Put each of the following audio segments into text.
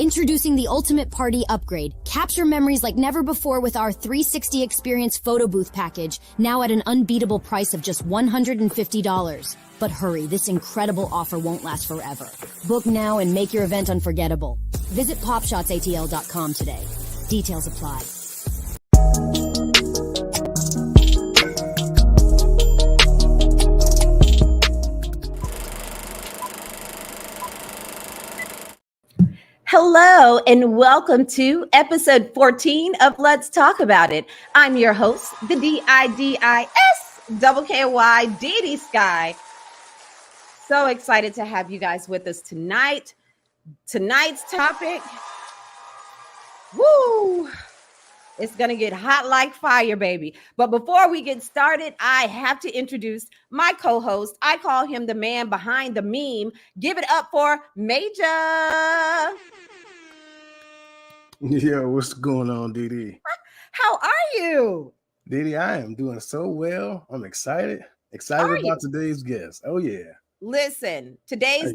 Introducing the ultimate party upgrade. Capture memories like never before with our 360 experience photo booth package, now at an unbeatable price of just $150. But hurry, this incredible offer won't last forever. Book now and make your event unforgettable. Visit popshotsatl.com today. Details apply. Hello and welcome to episode 14 of Let's Talk About It. I'm your host, the DIDIS-KKY Didi Skky. So excited to have you guys with us tonight. Tonight's topic, it's gonna get hot like fire, baby. But before we get started, I have to introduce my co-host. I call him the man behind the meme. Give it up for Major. Yeah, what's going on, Didi? How are you? Didi, I am doing so well. I'm excited about today's guest. Oh yeah. Listen, today's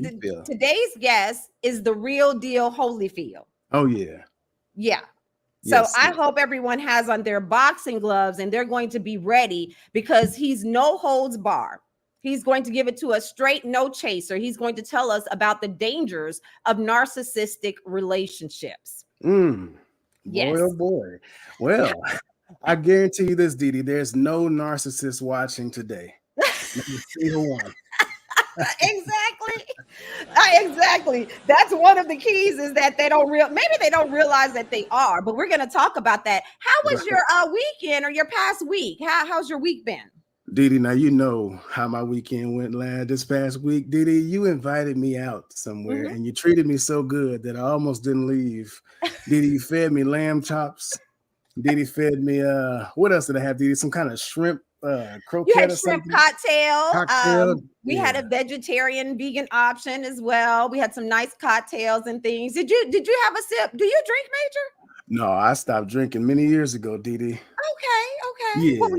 guest is the real deal Holyfield. Oh yeah. Yeah. So Yes, I yes. hope everyone has on their boxing gloves and they're going to be ready because he's no holds bar. He's going to give it to us straight, no chaser. He's going to tell us about the dangers of narcissistic relationships. Boy, oh boy. Well, I guarantee you this, Didi, there's no narcissist watching today. Not a single one. Exactly. That's one of the keys is that they don't realize that they are, but we're going to talk about that. How was your weekend or your past week? How's your week been? Didi, now you know how my weekend went this past week. Didi, you invited me out somewhere and you treated me so good that I almost didn't leave. Didi, you fed me lamb chops. Didi fed me what else did I have, Didi? Some kind of shrimp croquette. You had or shrimp something? cocktail. We had a vegetarian vegan option as well. We had some nice cocktails and things. Did you have a sip? Do you drink, Major? No, I stopped drinking many years ago, Didi. Okay. Yeah. Well,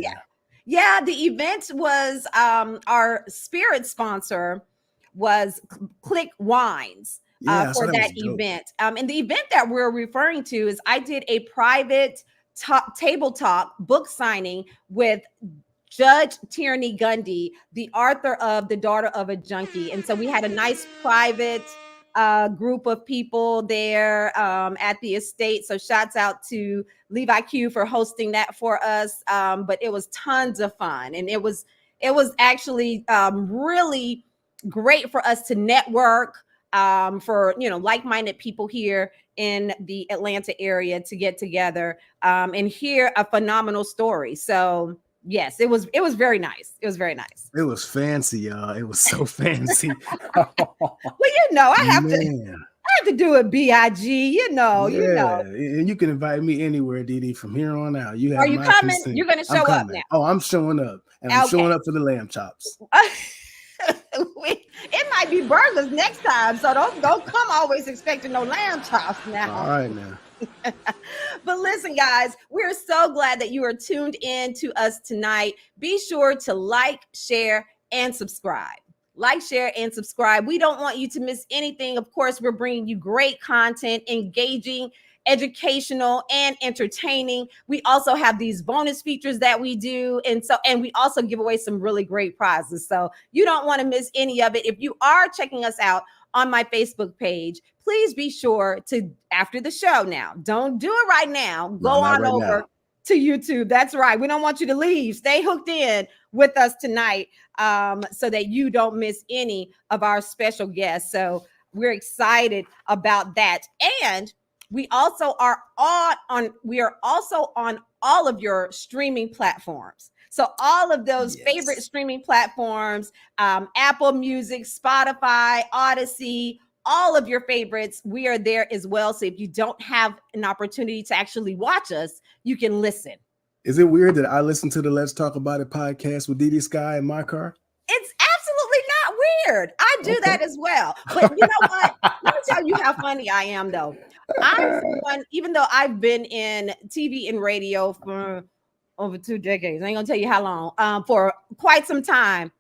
yeah, the event was our spirit sponsor was Click Wines for that event. And the event that we're referring to is I did a private table talk book signing with Judge Tierney Gundy, the author of The Daughter of a Junkie. And so we had a nice private group of people there at the estate. So shouts out to Levi Q for hosting that for us. But it was tons of fun. And it was actually really great for us to network for, like-minded people here in the Atlanta area to get together and hear a phenomenal story. So yes, it was very nice. It was very nice. It was fancy, y'all. It was so fancy. Well, I have to do it, BIG. You know. And you can invite me anywhere, Didi, from here on out. You have Are you coming? Consent. You're going to show up now. Oh, I'm showing up, and I'm showing up for the lamb chops. It might be burgers next time, so don't come always expecting no lamb chops now. All right now. But listen, guys, we're so glad that you are tuned in to us tonight. Be sure to like, share, and subscribe. Like, share, and subscribe. We don't want you to miss anything. Of course, we're bringing you great content, engaging, educational, and entertaining. We also have these bonus features that we do. And we also give away some really great prizes. So you don't want to miss any of it. If you are checking us out on my Facebook page, please be sure to, after the show now, don't do it right now. Go on over to YouTube. That's right. We don't want you to leave. Stay hooked in with us tonight so that you don't miss any of our special guests. So we're excited about that. And we also are on all of your streaming platforms. So all of those favorite streaming platforms, Apple Music, Spotify, Odyssey, all of your favorites, we are there as well. So if you don't have an opportunity to actually watch us, you can listen. Is it weird that I listen to the Let's Talk About It podcast with Didi Skky in my car? It's absolutely not weird. I do that as well. But you know what? Let me tell you how funny I am, though. I'm someone, even though I've been in TV and radio for over 2 decades, I ain't gonna tell you how long, for quite some time.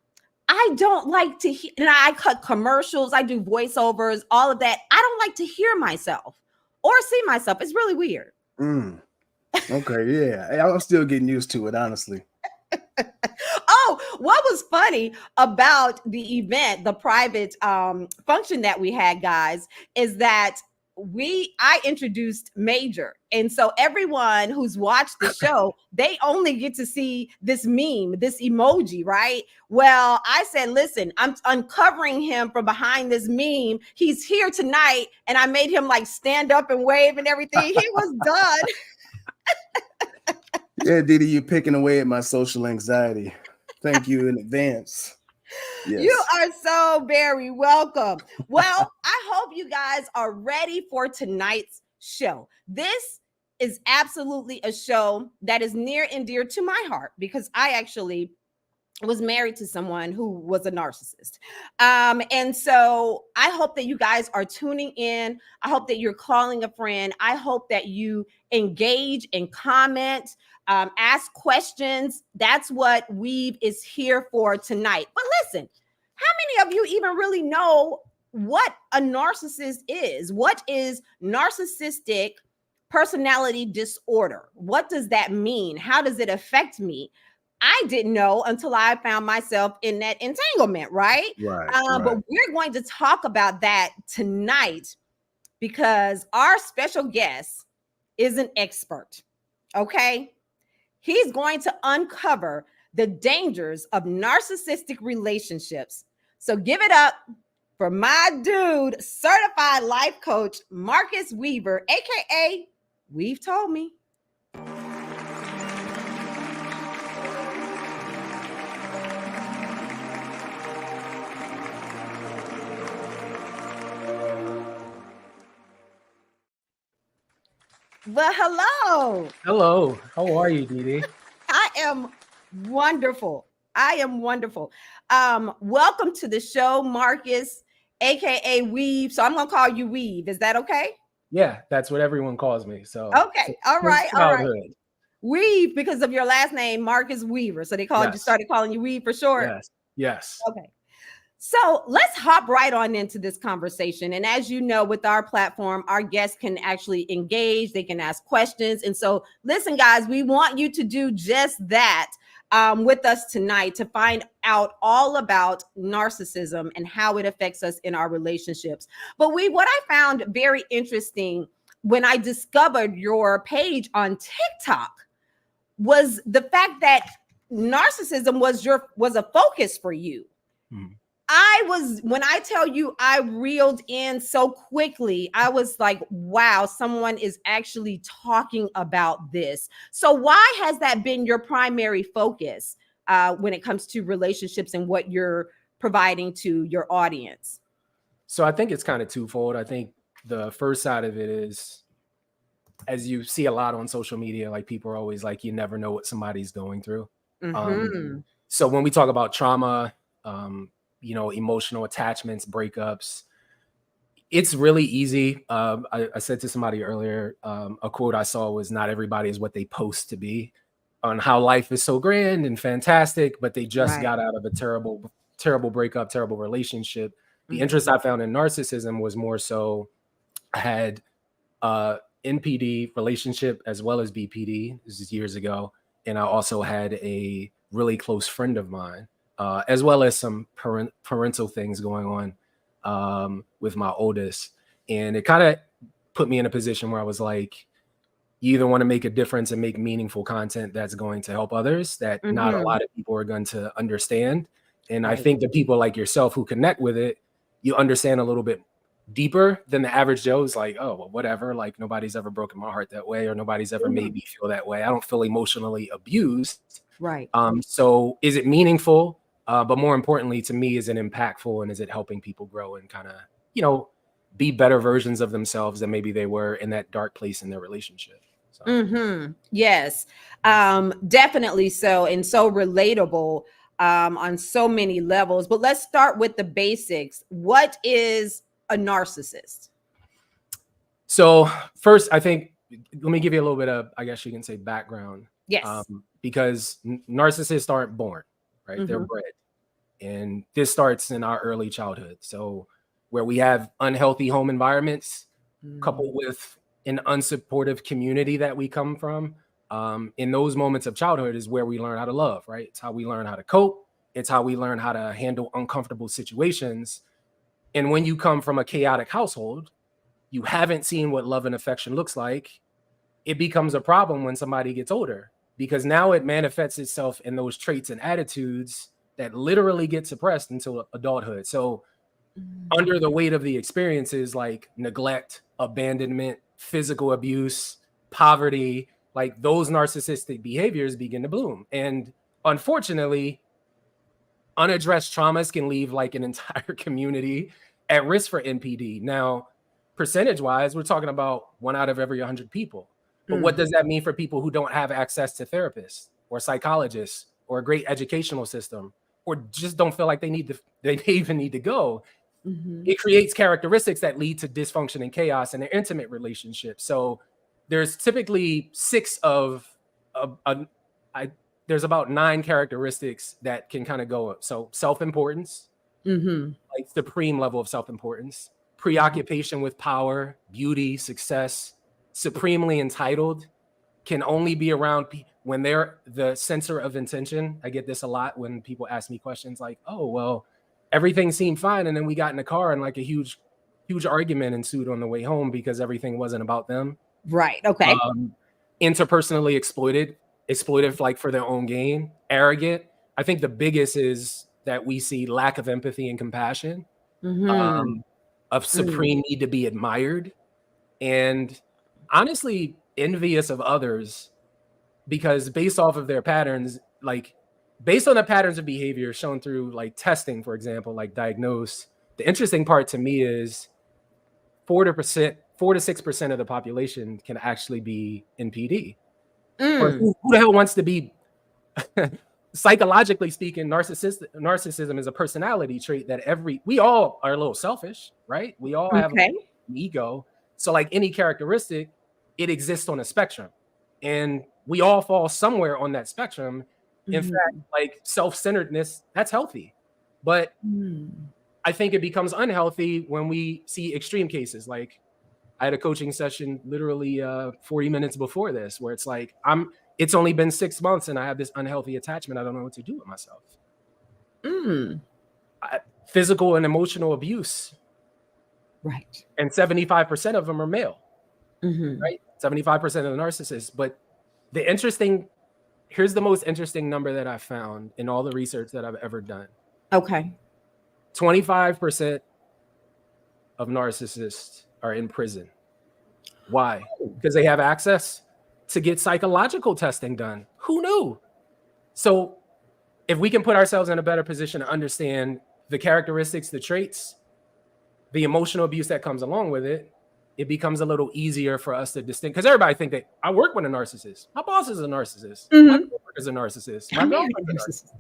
I don't like to hear, and I cut commercials, I do voiceovers, all of that. I don't like to hear myself. or see myself. It's really weird. Okay, yeah. I'm still getting used to it, honestly. Oh, what was funny about the event, the private function that we had, guys, is that I introduced Major. And so everyone who's watched the show, they only get to see this meme, this emoji, right? Well, I said, listen, I'm uncovering him from behind this meme. He's here tonight. And I made him like stand up and wave and everything. He was done. Yeah, Didi, you're picking away at my social anxiety. Thank you in advance. Yes. You are so very welcome. Well, I hope you guys are ready for tonight's show. This is absolutely a show that is near and dear to my heart because I actually was married to someone who was a narcissist. And so I hope that you guys are tuning in. I hope that you're calling a friend. I hope that you engage and comment, ask questions. That's what Weav is here for tonight. But listen, how many of you even really know what a narcissist is? What is narcissistic personality disorder? What does that mean? How does it affect me? I didn't know until I found myself in that entanglement, right? Right. But we're going to talk about that tonight because our special guest is an expert, okay? He's going to uncover the dangers of narcissistic relationships. So give it up for my dude, certified life coach, Marcus Weaver, aka We've Told Me. Well, hello. Hello. How are you, Didi? I am wonderful. Welcome to the show, Marcus, aka Weav. So I'm gonna call you Weav. Is that okay? Yeah, that's what everyone calls me. So okay, all right. Weav, because of your last name, Marcus Weaver. So they started calling you Weav for short. Yes. Okay. So let's hop right on into this conversation. And as you know, with our platform, our guests can actually engage, they can ask questions. And so listen, guys, we want you to do just that with us tonight to find out all about narcissism and how it affects us in our relationships. But what I found very interesting when I discovered your page on TikTok was the fact that narcissism was a focus for you. Mm-hmm. When I tell you I reeled in so quickly, I was like, wow, someone is actually talking about this. So why has that been your primary focus when it comes to relationships and what you're providing to your audience? So I think it's kind of twofold. I think the first side of it is, as you see a lot on social media, like people are always like, you never know what somebody's going through. Mm-hmm. So when we talk about trauma, emotional attachments, breakups, it's really easy. I said to somebody earlier, a quote I saw was, not everybody is what they post to be, on how life is so grand and fantastic, but they just got out of a terrible, terrible breakup, terrible relationship. The interest I found in narcissism was more so, I had NPD relationship as well as BPD. This is years ago. And I also had a really close friend of mine, as well as some parental things going on with my oldest. And it kind of put me in a position where I was like, you either want to make a difference and make meaningful content that's going to help others that not a lot of people are going to understand. And I think the people like yourself who connect with it, you understand a little bit deeper than the average Joe. Is like, oh, well, whatever. Like, nobody's ever broken my heart that way, or nobody's ever made me feel that way. I don't feel emotionally abused. Right. So is it meaningful? But more importantly to me, is it impactful, and is it helping people grow and kind of, be better versions of themselves than maybe they were in that dark place in their relationship? So. Yes, definitely so. And so relatable on so many levels. But let's start with the basics. What is a narcissist? So first, I think, let me give you a little bit of, I guess you can say, background. Yes. Because narcissists aren't born, right? They're bred. And this starts in our early childhood. So where we have unhealthy home environments coupled with an unsupportive community that we come from, in those moments of childhood is where we learn how to love, right? It's how we learn how to cope. It's how we learn how to handle uncomfortable situations. And when you come from a chaotic household, you haven't seen what love and affection looks like. It becomes a problem when somebody gets older, because now it manifests itself in those traits and attitudes that literally get suppressed until adulthood. So under the weight of the experiences like neglect, abandonment, physical abuse, poverty, like those narcissistic behaviors begin to bloom. And unfortunately, unaddressed traumas can leave like an entire community at risk for NPD. Now, percentage wise, we're talking about 1 out of every 100 people. But what does that mean for people who don't have access to therapists or psychologists or a great educational system, or just don't feel like they even need to go? It creates characteristics that lead to dysfunction and chaos in their intimate relationships. So there's typically there's about 9 characteristics that can kind of go up. So self-importance, like supreme level of self-importance, preoccupation with power, beauty, success, supremely entitled, can only be around when they're the center of intention. I get this a lot when people ask me questions like, oh, well, everything seemed fine, and then we got in the car and like a huge argument ensued on the way home because everything wasn't about them. Right. Okay. Interpersonally exploitive like for their own gain, arrogant. I think the biggest is that we see lack of empathy and compassion, of supreme need to be admired, and honestly envious of others, because based off of their patterns, like based on the patterns of behavior shown through like testing, for example, like diagnose, the interesting part to me is 4 to 6% of the population can actually be NPD. Or who the hell wants to be, psychologically speaking, narcissism is a personality trait that we all are a little selfish, right? We all have an ego. So like any characteristic, it exists on a spectrum, and we all fall somewhere on that spectrum. In fact, like self-centeredness, that's healthy. But I think it becomes unhealthy when we see extreme cases. Like I had a coaching session literally 40 minutes before this, where it's like, it's only been 6 months and I have this unhealthy attachment. I don't know what to do with myself. Physical and emotional abuse. Right. And 75% of them are male, right? 75% of the narcissists. But here's the most interesting number that I found in all the research that I've ever done. Okay. 25% of narcissists are in prison. Why? Because they have access to get psychological testing done. Who knew? So if we can put ourselves in a better position to understand the characteristics, the traits, the emotional abuse that comes along with it, it becomes a little easier for us to distinguish. Because everybody think that I work with a narcissist. My boss is a narcissist. My coworker is a narcissist. My girlfriend is a narcissist.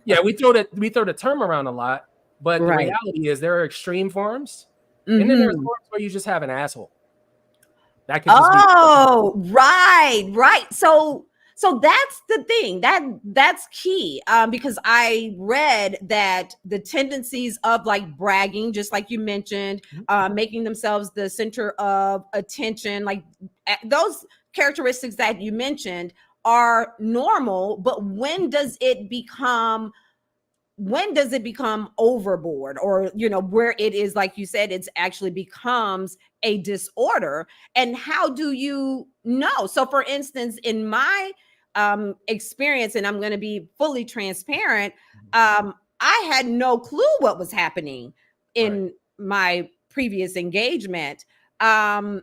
Yeah, we throw the term around a lot, but the reality is there are extreme forms, and then there's forms where you just have an asshole. That could just right. So that's the thing that's key, because I read that the tendencies of like bragging, just like you mentioned, making themselves the center of attention, like those characteristics that you mentioned are normal. But when does it become overboard, or where it is, like you said, it's actually becomes a disorder? And how do you know? So for instance, in my experience, and I'm going to be fully transparent, I had no clue what was happening in my previous engagement, until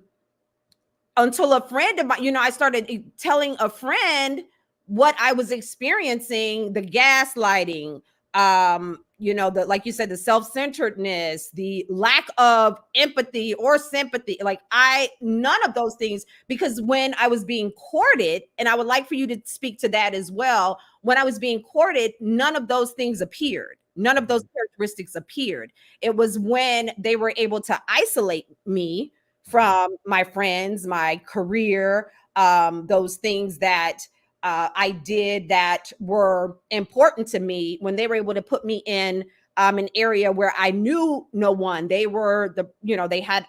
a friend of mine, I started telling a friend what I was experiencing, the gaslighting, like you said, the self-centeredness, the lack of empathy or sympathy, none of those things. Because when I was being courted, and I would like for you to speak to that as well, when I was being courted, none of those things appeared. None of those characteristics appeared. It was when they were able to isolate me from my friends, my career, those things that I did that were important to me, when they were able to put me in an area where I knew no one. They were they had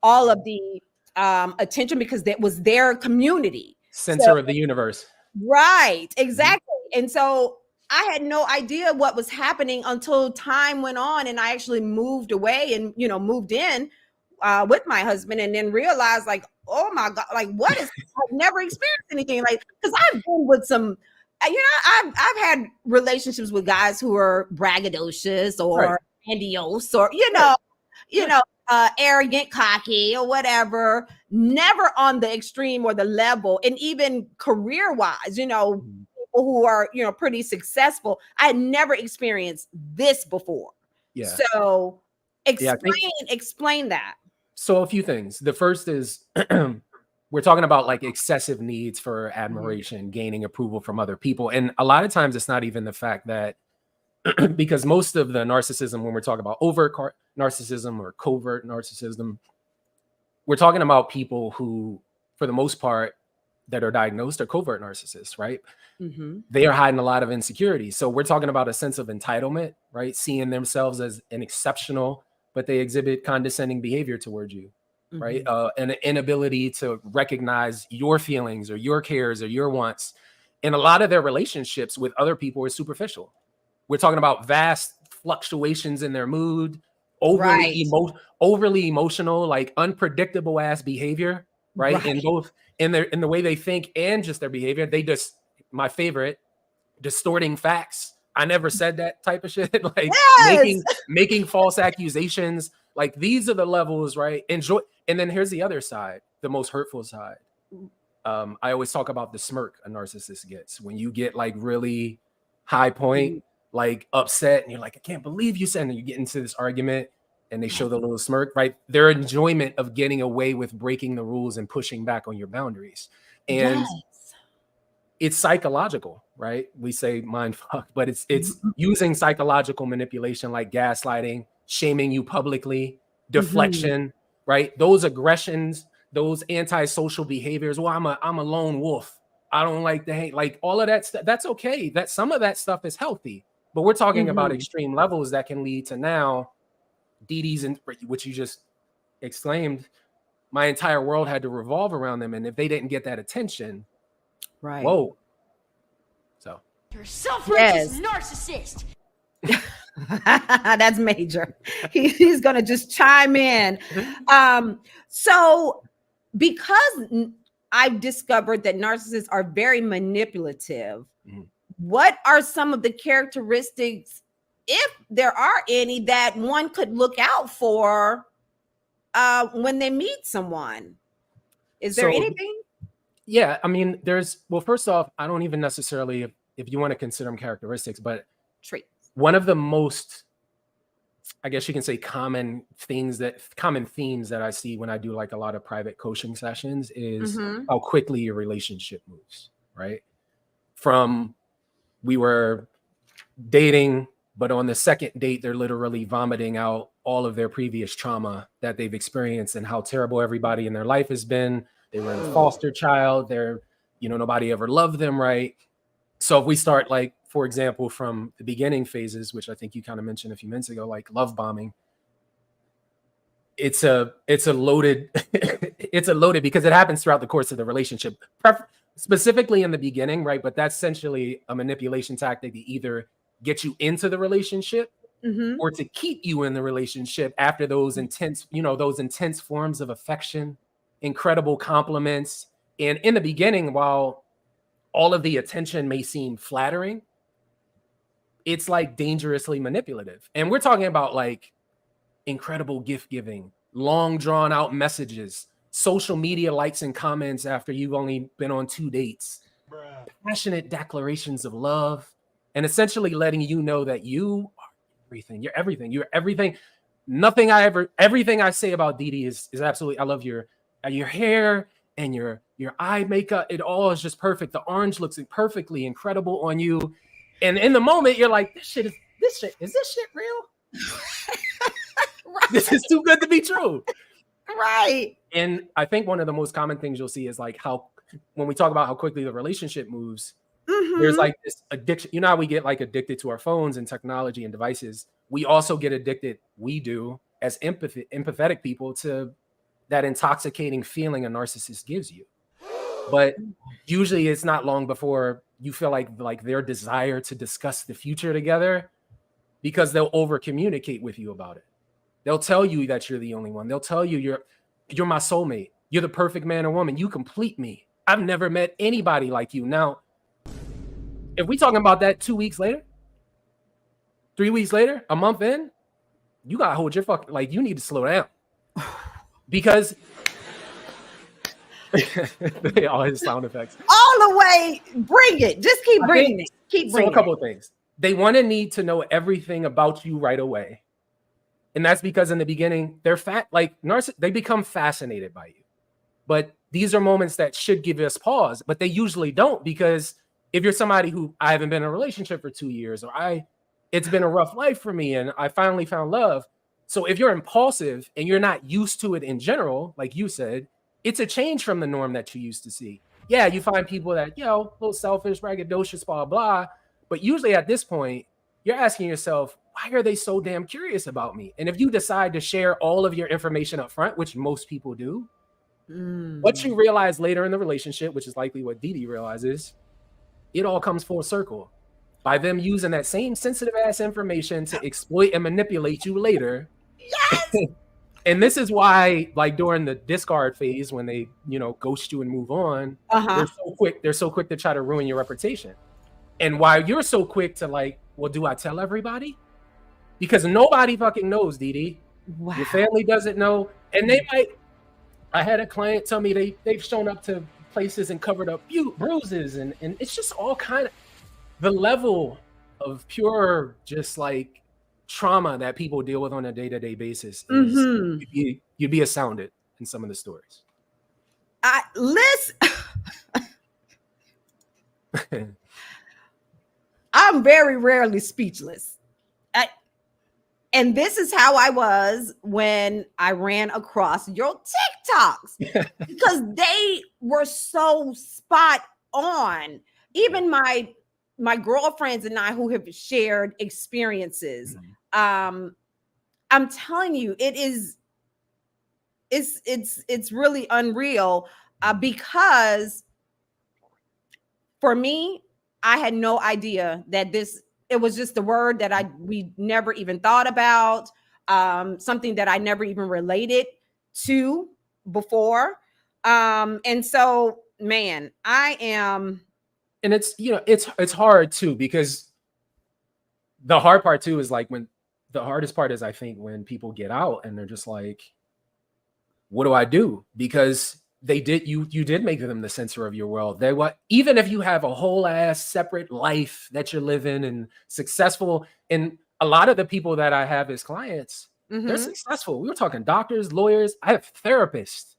all of the attention because that was their community. Center of the universe. Right, exactly. And so I had no idea what was happening until time went on and I actually moved away and, moved in with my husband and then realized like, oh my God, like what is, I've never experienced anything like, because I've been with some, I've had relationships with guys who are braggadocious or grandiose or, arrogant, cocky or whatever, never on the extreme or the level. And even career wise, people who are, pretty successful. I had never experienced this before. Yeah. So explain that. So a few things. The first is we're talking about like excessive needs for admiration, gaining approval from other people. And a lot of times it's not even the fact that because most of the narcissism, when we're talking about overt narcissism or covert narcissism, we're talking about people who, for the most part, that are diagnosed are covert narcissists, right? They are hiding a lot of insecurity. So we're talking about a sense of entitlement, right? Seeing themselves as an exceptional, but they exhibit condescending behavior towards you, right? And an inability to recognize your feelings or your cares or your wants. And a lot of their relationships with other people are superficial. We're talking about vast fluctuations in their mood, overly emotional, like unpredictable ass behavior, right? And both in the way they think and just their behavior. They just, my favorite, distorting facts. I never said that type of shit. Like making false accusations. Like these are the levels, right? Enjoy. And then here's the other side, the most hurtful side. I always talk about the smirk a narcissist gets when you get like really high point, like upset, and you're like, I can't believe you said, and you get into this argument and they show the little smirk, right? Their enjoyment of getting away with breaking the rules and pushing back on your boundaries. And it's psychological, right? We say mind fuck, but it's using psychological manipulation like gaslighting, shaming you publicly, deflection, right? Those aggressions, those antisocial behaviors. Well, I'm a lone wolf. I don't like to hate, like all of that stuff. That's okay. That some of that stuff is healthy, but we're talking about extreme levels that can lead to now Dee Dee's, and which you just exclaimed, my entire world had to revolve around them. And if they didn't get that attention, whoa. So you're a self-righteous narcissist. That's major. He's gonna just chime in. So because I've discovered that narcissists are very manipulative, what are some of the characteristics, if there are any, that one could look out for when they meet someone? Is there anything? Yeah, I mean, well, first off, I don't even necessarily, if you want to consider them characteristics, but traits. One of the most, I guess you can say, common themes that I see when I do like a lot of private coaching sessions is how quickly your relationship moves, right? From we were dating, but on the second date, they're literally vomiting out all of their previous trauma that they've experienced and how terrible everybody in their life has been. They were a foster child. Nobody ever loved them, right? So if we start, like, for example, from the beginning phases, which I think you kind of mentioned a few minutes ago, like love bombing, it's a loaded, it's a loaded because it happens throughout the course of the relationship, specifically in the beginning, right? But that's essentially a manipulation tactic to either get you into the relationship or to keep you in the relationship after those intense forms of affection, incredible compliments. And in the beginning, while all of the attention may seem flattering, it's like dangerously manipulative. And we're talking about like incredible gift giving, long drawn out messages, social media likes and comments after you've only been on 2 dates, passionate declarations of love, and essentially letting you know that you are everything. You're everything. You're everything. Everything I say about Dee Dee is absolutely, I love your hair and your eye makeup. It all is just perfect. The orange looks perfectly incredible on you. And in the moment, you're like, is this shit real? Right. This is too good to be true. Right. And I think one of the most common things you'll see is like how, when we talk about how quickly the relationship moves, there's like this addiction. You know how we get like addicted to our phones and technology and devices? We also get addicted, we do, as empathetic people, to that intoxicating feeling a narcissist gives you. But usually it's not long before you feel like their desire to discuss the future together, because they'll over communicate with you about it. They'll tell you that you're the only one. They'll tell you you're my soulmate. You're the perfect man or woman. You complete me. I've never met anybody like you. Now, if we talking about that 2 weeks later, 3 weeks later, a month in, you gotta hold your fucking, like, you need to slow down. Because all his sound effects. All the way, bring it. Just keep bringing it. Keep bringing it. So a couple of things. They want to need to know everything about you right away. And that's because in the beginning, they're they become fascinated by you. But these are moments that should give us pause, but they usually don't, because if you're somebody who, I haven't been in a relationship for 2 years, or it's been a rough life for me and I finally found love. So if you're impulsive and you're not used to it in general, like you said, it's a change from the norm that you used to see. Yeah, you find people that, a little selfish, braggadocious, blah, blah. But usually at this point, you're asking yourself, why are they so damn curious about me? And if you decide to share all of your information up front, which most people do, what you realize later in the relationship, which is likely what Dee realizes, it all comes full circle. By them using that same sensitive ass information to exploit and manipulate you later. Yes. And this is why, like, during the discard phase, when they, ghost you and move on, they're so quick to try to ruin your reputation. And why you're so quick to, like, well, do I tell everybody? Because nobody fucking knows, Dee. Wow. Your family doesn't know. And they might, I had a client tell me they've shown up to places and covered up bruises, and it's just all kind of, the level of pure just like trauma that people deal with on a day-to-day basis is, you'd be astounded in some of the stories. I'm very rarely speechless. And this is how I was when I ran across your TikToks, because they were so spot on. Even my girlfriends and I who have shared experiences, I'm telling you, it's really unreal, because for me, I had no idea that it was just a word that we never even thought about, something that I never even related to before. And so, man, I am. And it's hard too, because the hard part too is like the hardest part is, I think, when people get out and they're just like, what do I do? Because you did make them the center of your world. Even if you have a whole ass separate life that you're living and successful, and a lot of the people that I have as clients, they're successful. We were talking doctors, lawyers. I have therapists,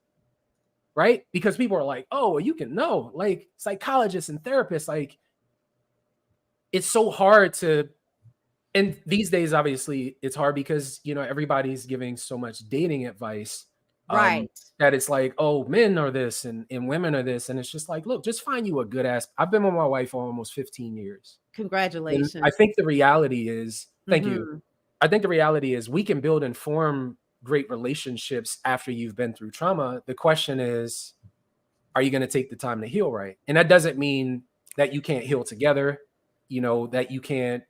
right? Because people are like, oh, well, you can know, like, psychologists and therapists, like, it's so hard to, and these days, obviously, it's hard because, everybody's giving so much dating advice. Right. That it's like, oh, men are this and women are this. And it's just like, look, just find you a good ass. I've been with my wife for almost 15 years. Congratulations. And I think the reality is, thank you. I think the reality is we can build and form great relationships after you've been through trauma. The question is, are you going to take the time to heal right? And that doesn't mean that you can't heal together, that you can't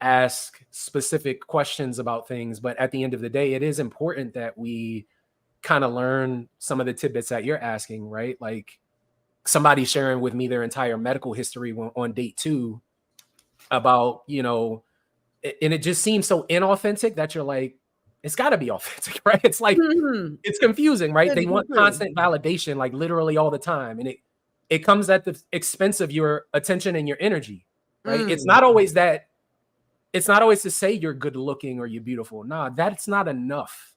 ask specific questions about things. But at the end of the day, it is important that we kind of learn some of the tidbits that you're asking, right? Like somebody sharing with me their entire medical history on date 2 about, and it just seems so inauthentic that you're like, it's got to be authentic, right? It's like, it's confusing, right? They want constant validation, like literally all the time. And it comes at the expense of your attention and your energy, right? It's not always to say you're good looking or you're beautiful. Nah, that's not enough.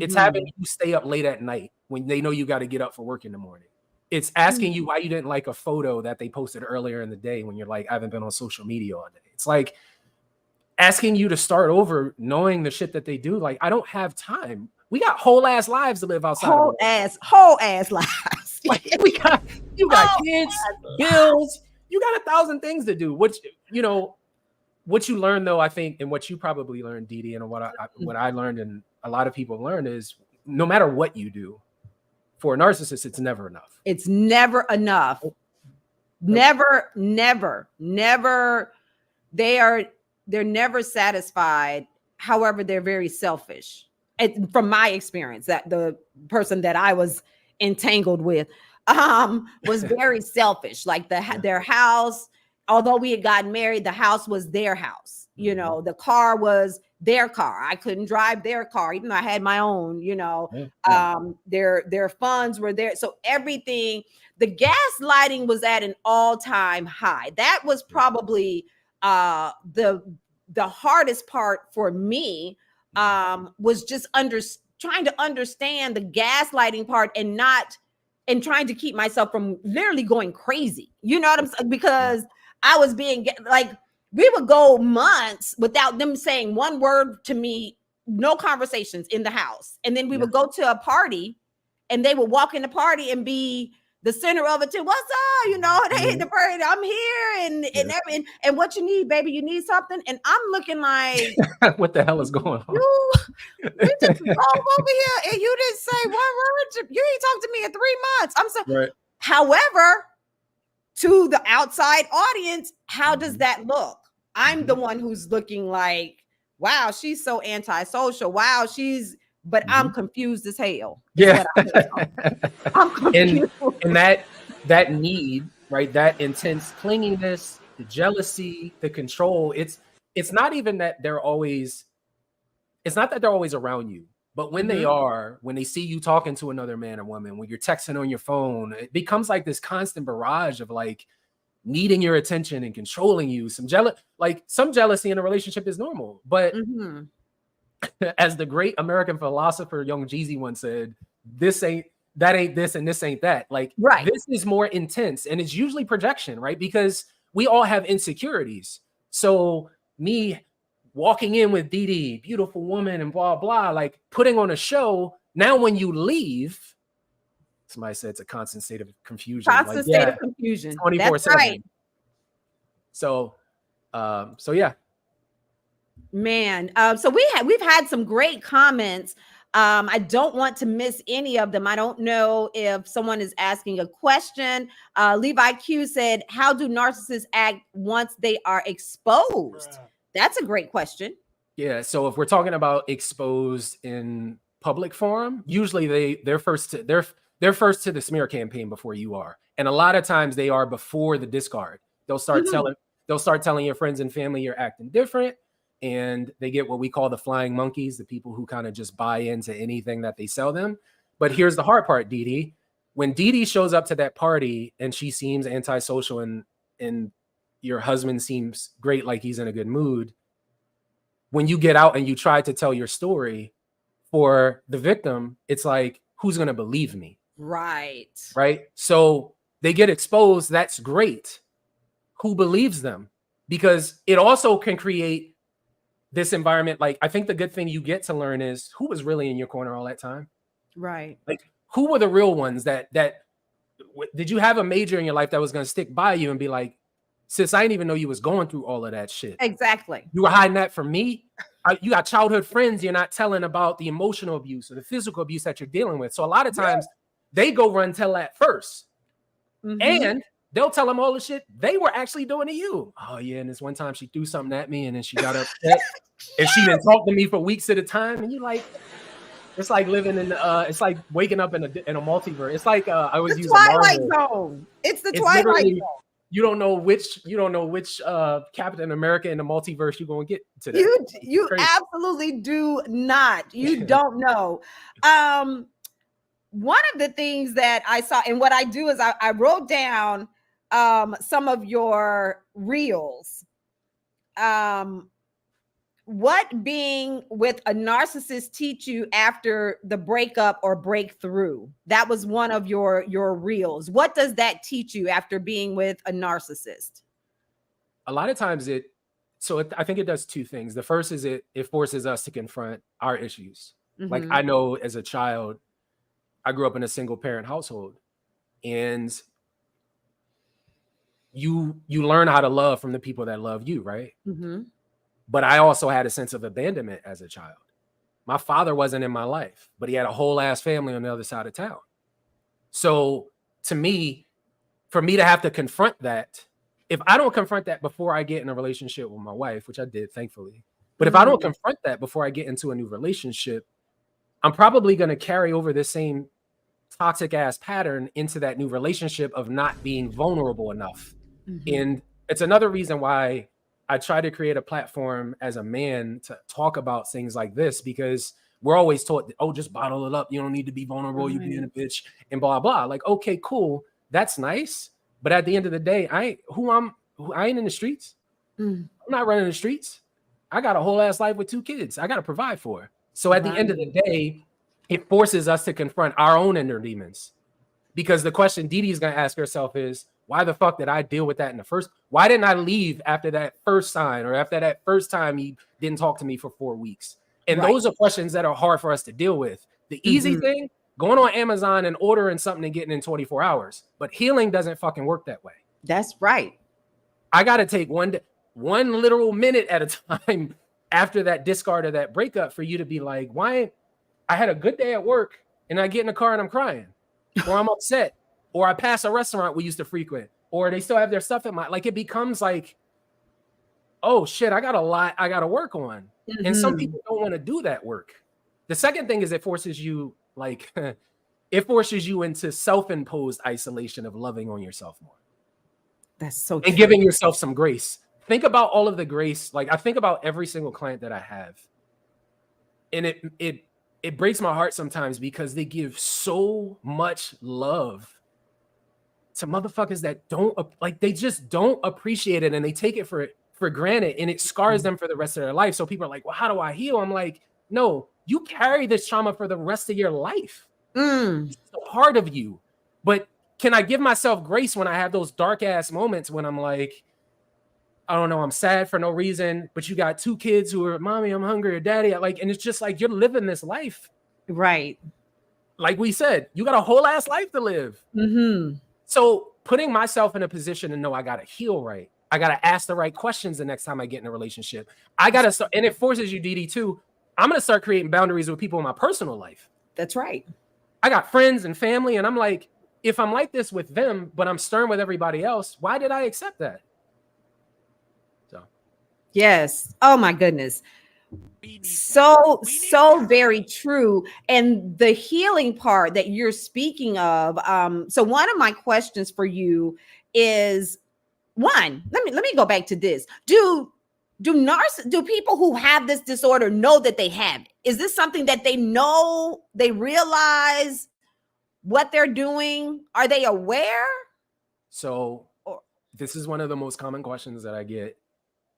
It's having you stay up late at night when they know you got to get up for work in the morning. It's asking you why you didn't like a photo that they posted earlier in the day when you're like, I haven't been on social media all day. It's like asking you to start over, knowing the shit that they do. Like, I don't have time. We got whole ass lives to live outside. Whole ass lives. Like, you got kids, bills, you got 1,000 things to do. What you learn though, I think, and what you probably learned, Dee, and what I learned and a lot of people learn is, no matter what you do, For a narcissist, it's never enough. It's never enough. Never, never, never. They're never satisfied. However, they're very selfish. And from my experience, that the person that I was entangled with was very selfish. Like their house, although we had gotten married, the house was their house. You know, the car was their car. I couldn't drive their car, even though I had my own, you know. Their funds were there. So everything, the gaslighting was at an all-time high. That was probably the hardest part for me, was just trying to understand the gaslighting part and trying to keep myself from literally going crazy. You know what I'm saying? Because I was being like, we would go months without them saying one word to me, no conversations in the house. And then we would go to a party and they would walk in the party and be the center of it too. What's up? You know, they hit the party. I'm here and what you need, baby? You need something? And I'm looking like, what the hell is going on? You just drove over here and you didn't say one word. You didn't talk to me in 3 months. I'm so. Right. However, to the outside audience, how does that look? I'm the one who's looking like, wow, she's so antisocial. Wow, but I'm confused as hell. Yeah. I'm confused. And that need, right? That intense clinginess, the jealousy, the control. It's not even that it's not that they're always around you, but when when they see you talking to another man or woman, when you're texting on your phone, it becomes like this constant barrage of like needing your attention and controlling you. Some jealousy in a relationship is normal, but as the great American philosopher Young Jeezy once said, that ain't this and this ain't that. Like, this is more intense, and it's usually projection, right? Because we all have insecurities. So me walking in with Dee Dee, beautiful woman, and blah blah, like putting on a show. Now, when you leave, somebody said it's a constant state of confusion. Constant state of confusion. 24/7. Right. So yeah. Man, so we've had some great comments. I don't want to miss any of them. I don't know if someone is asking a question. Levi Q said, how do narcissists act once they are exposed? That's a great question. Yeah, so if we're talking about exposed in public forum, usually they're first to the smear campaign before you are. And a lot of times they are before the discard. They'll start telling your friends and family you're acting different. And they get what we call the flying monkeys, the people who kind of just buy into anything that they sell them. But here's the hard part, Dee Dee. When Dee Dee shows up to that party and she seems antisocial and your husband seems great, like he's in a good mood, when you get out and you try to tell your story for the victim, it's like, who's going to believe me? Right. So they get exposed. That's great. Who believes them? Because it also can create this environment. Like, I think the good thing you get to learn is who was really in your corner all that time. Right. Like, who were the real ones that did you have a major in your life that was going to stick by you and be like, sis, I didn't even know you was going through all of that shit. Exactly. You were hiding that from me. You got childhood friends you're not telling about the emotional abuse or the physical abuse that you're dealing with. So a lot of times they go run tell that first. And they'll tell them all the shit they were actually doing to you. Oh yeah, and this one time she threw something at me and then she got upset and she didn't talk to me for weeks at a time. And you like, it's like living in it's like waking up in a multiverse. It's like I always use Twilight Zone. It's the Twilight Zone. You don't know which Captain America in the multiverse you're gonna get to that. You absolutely do not. You don't know. One of the things that I saw, and what I do is I wrote down some of your reels. What being with a narcissist teach you after the breakup or breakthrough? That was one of your reels. What does that teach you after being with a narcissist? A lot of times I think it does two things. The first is it forces us to confront our issues. Like, I know as a child, I grew up in a single parent household, and you learn how to love from the people that love you, right? But I also had a sense of abandonment as a child. My father wasn't in my life, but he had a whole ass family on the other side of town. So to me, for me to have to confront that, if I don't confront that before I get in a relationship with my wife, which I did, thankfully, but if I don't confront that before I get into a new relationship, I'm probably going to carry over this same toxic ass pattern into that new relationship of not being vulnerable enough. And it's another reason why I try to create a platform as a man to talk about things like this, because we're always taught, oh, just bottle it up. You don't need to be vulnerable. You being a bitch and blah, blah. Like, okay, cool. That's nice. But at the end of the day, I ain't in the streets. I'm not running the streets. I got a whole ass life with 2 kids. I got to provide for. So at the end of the day, it forces us to confront our own inner demons. Because the question Dee Dee's going to ask herself is, why the fuck did I deal with that in the first? Why didn't I leave after that first sign, or after that first time he didn't talk to me for 4 weeks? And those are questions that are hard for us to deal with. The easy thing, going on Amazon and ordering something and getting in 24 hours. But healing doesn't fucking work that way. That's right. I got to take one literal minute at a time after that discard or that breakup for you to be like, why? I had a good day at work and I get in the car and I'm crying, or I'm upset, or I pass a restaurant we used to frequent, or they still have their stuff in my, like, it becomes like, oh shit, I got a lot I got to work on. And some people don't want to do that work. The second thing is it forces you, like, it forces you into self-imposed isolation of loving on yourself more. That's so true. And giving yourself some grace. Think about all of the grace. Like, I think about every single client that I have, and it breaks my heart sometimes because they give so much love to motherfuckers that don't, like, they just don't appreciate it, and they take it for granted, and it scars them for the rest of their life. So people are like, well, how do I heal? I'm like, no, you carry this trauma for the rest of your life. It's a part of you. But can I give myself grace when I have those dark ass moments when I'm like, I don't know, I'm sad for no reason, but you got 2 kids who are, mommy, I'm hungry, or daddy, like, and it's just like, you're living this life. Right. Like we said, you got a whole ass life to live. So putting myself in a position to know I got to heal right. I got to ask the right questions the next time I get in a relationship. I got to start, and it forces you, Dee Dee, too. I'm going to start creating boundaries with people in my personal life. That's right. I got friends and family, and I'm like, if I'm like this with them, but I'm stern with everybody else, why did I accept that? So, yes. Oh my goodness. So very true. And the healing part that you're speaking of. So one of my questions for you is, one, let me go back to this. Do people who have this disorder know that they have it? Is this something that they know, they realize what they're doing? Are they aware? So this is one of the most common questions that I get.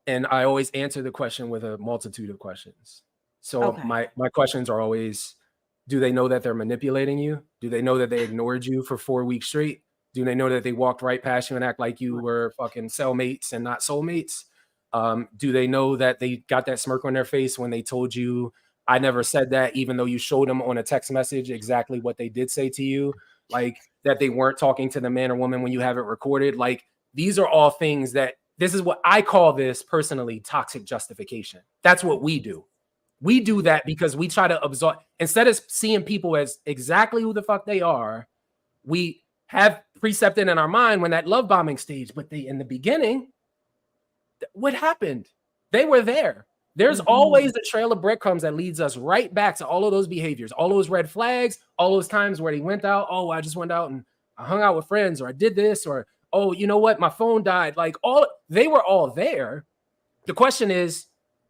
And I always answer the question with a multitude of questions. So my questions are always, do they know that they're manipulating you? Do they know that they ignored you for 4 weeks straight? Do they know that they walked right past you and act like you were fucking cellmates and not soulmates? Do they know that they got that smirk on their face when they told you, I never said that, even though you showed them on a text message exactly what they did say to you? Like, that they weren't talking to the man or woman when you have it recorded? Like, these are all things that, this is what I call this personally toxic justification. That's what we do. We do that because we try to absorb, instead of seeing people as exactly who the fuck they are, we have precepted in our mind when that love bombing stage, but in the beginning, what happened? They were there. There's always the trail of breadcrumbs that leads us right back to all of those behaviors, all those red flags, all those times where they went out. Oh, I just went out and I hung out with friends, or I did this, or, oh, you know what? My phone died. Like, they were all there. The question is,